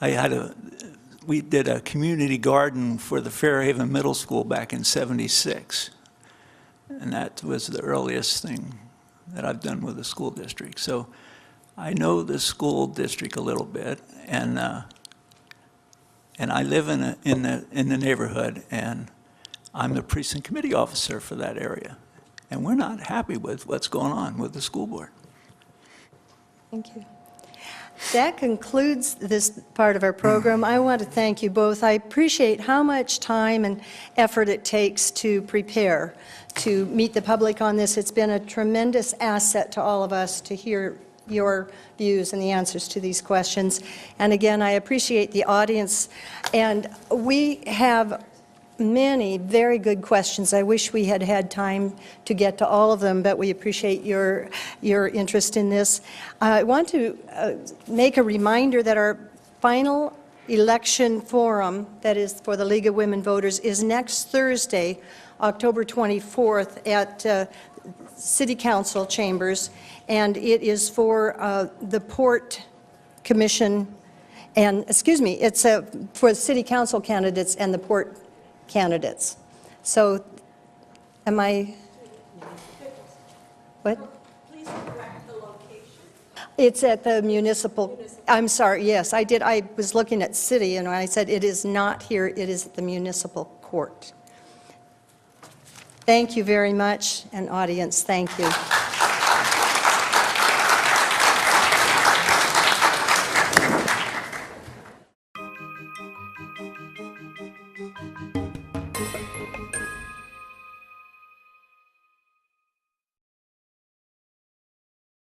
We did a community garden for the Fairhaven Middle School back in '76. And that was the earliest thing that I've done with the school district. So I know the school district a little bit, and I live in the neighborhood, and I'm the precinct committee officer for that area. And we're not happy with what's going on with the school board. Thank you. That concludes this part of our program. I want to thank you both. I appreciate how much time and effort it takes to prepare to meet the public on this. It's been a tremendous asset to all of us to hear your views and the answers to these questions. And again, I appreciate the audience. And we have many very good questions. I wish we had had time to get to all of them, but we appreciate your interest in this. I want to make a reminder that our final election forum, that is for the League of Women Voters, is next Thursday October 24th at City Council chambers, and it is for the Port Commission, and, excuse me, it's for City Council candidates and the Port candidates. So, am I, what? Please correct the location. It's at the municipal, I'm sorry, yes, I did, I was looking at city, and I said it is not here, it is at the municipal court. Thank you very much, and audience, thank you.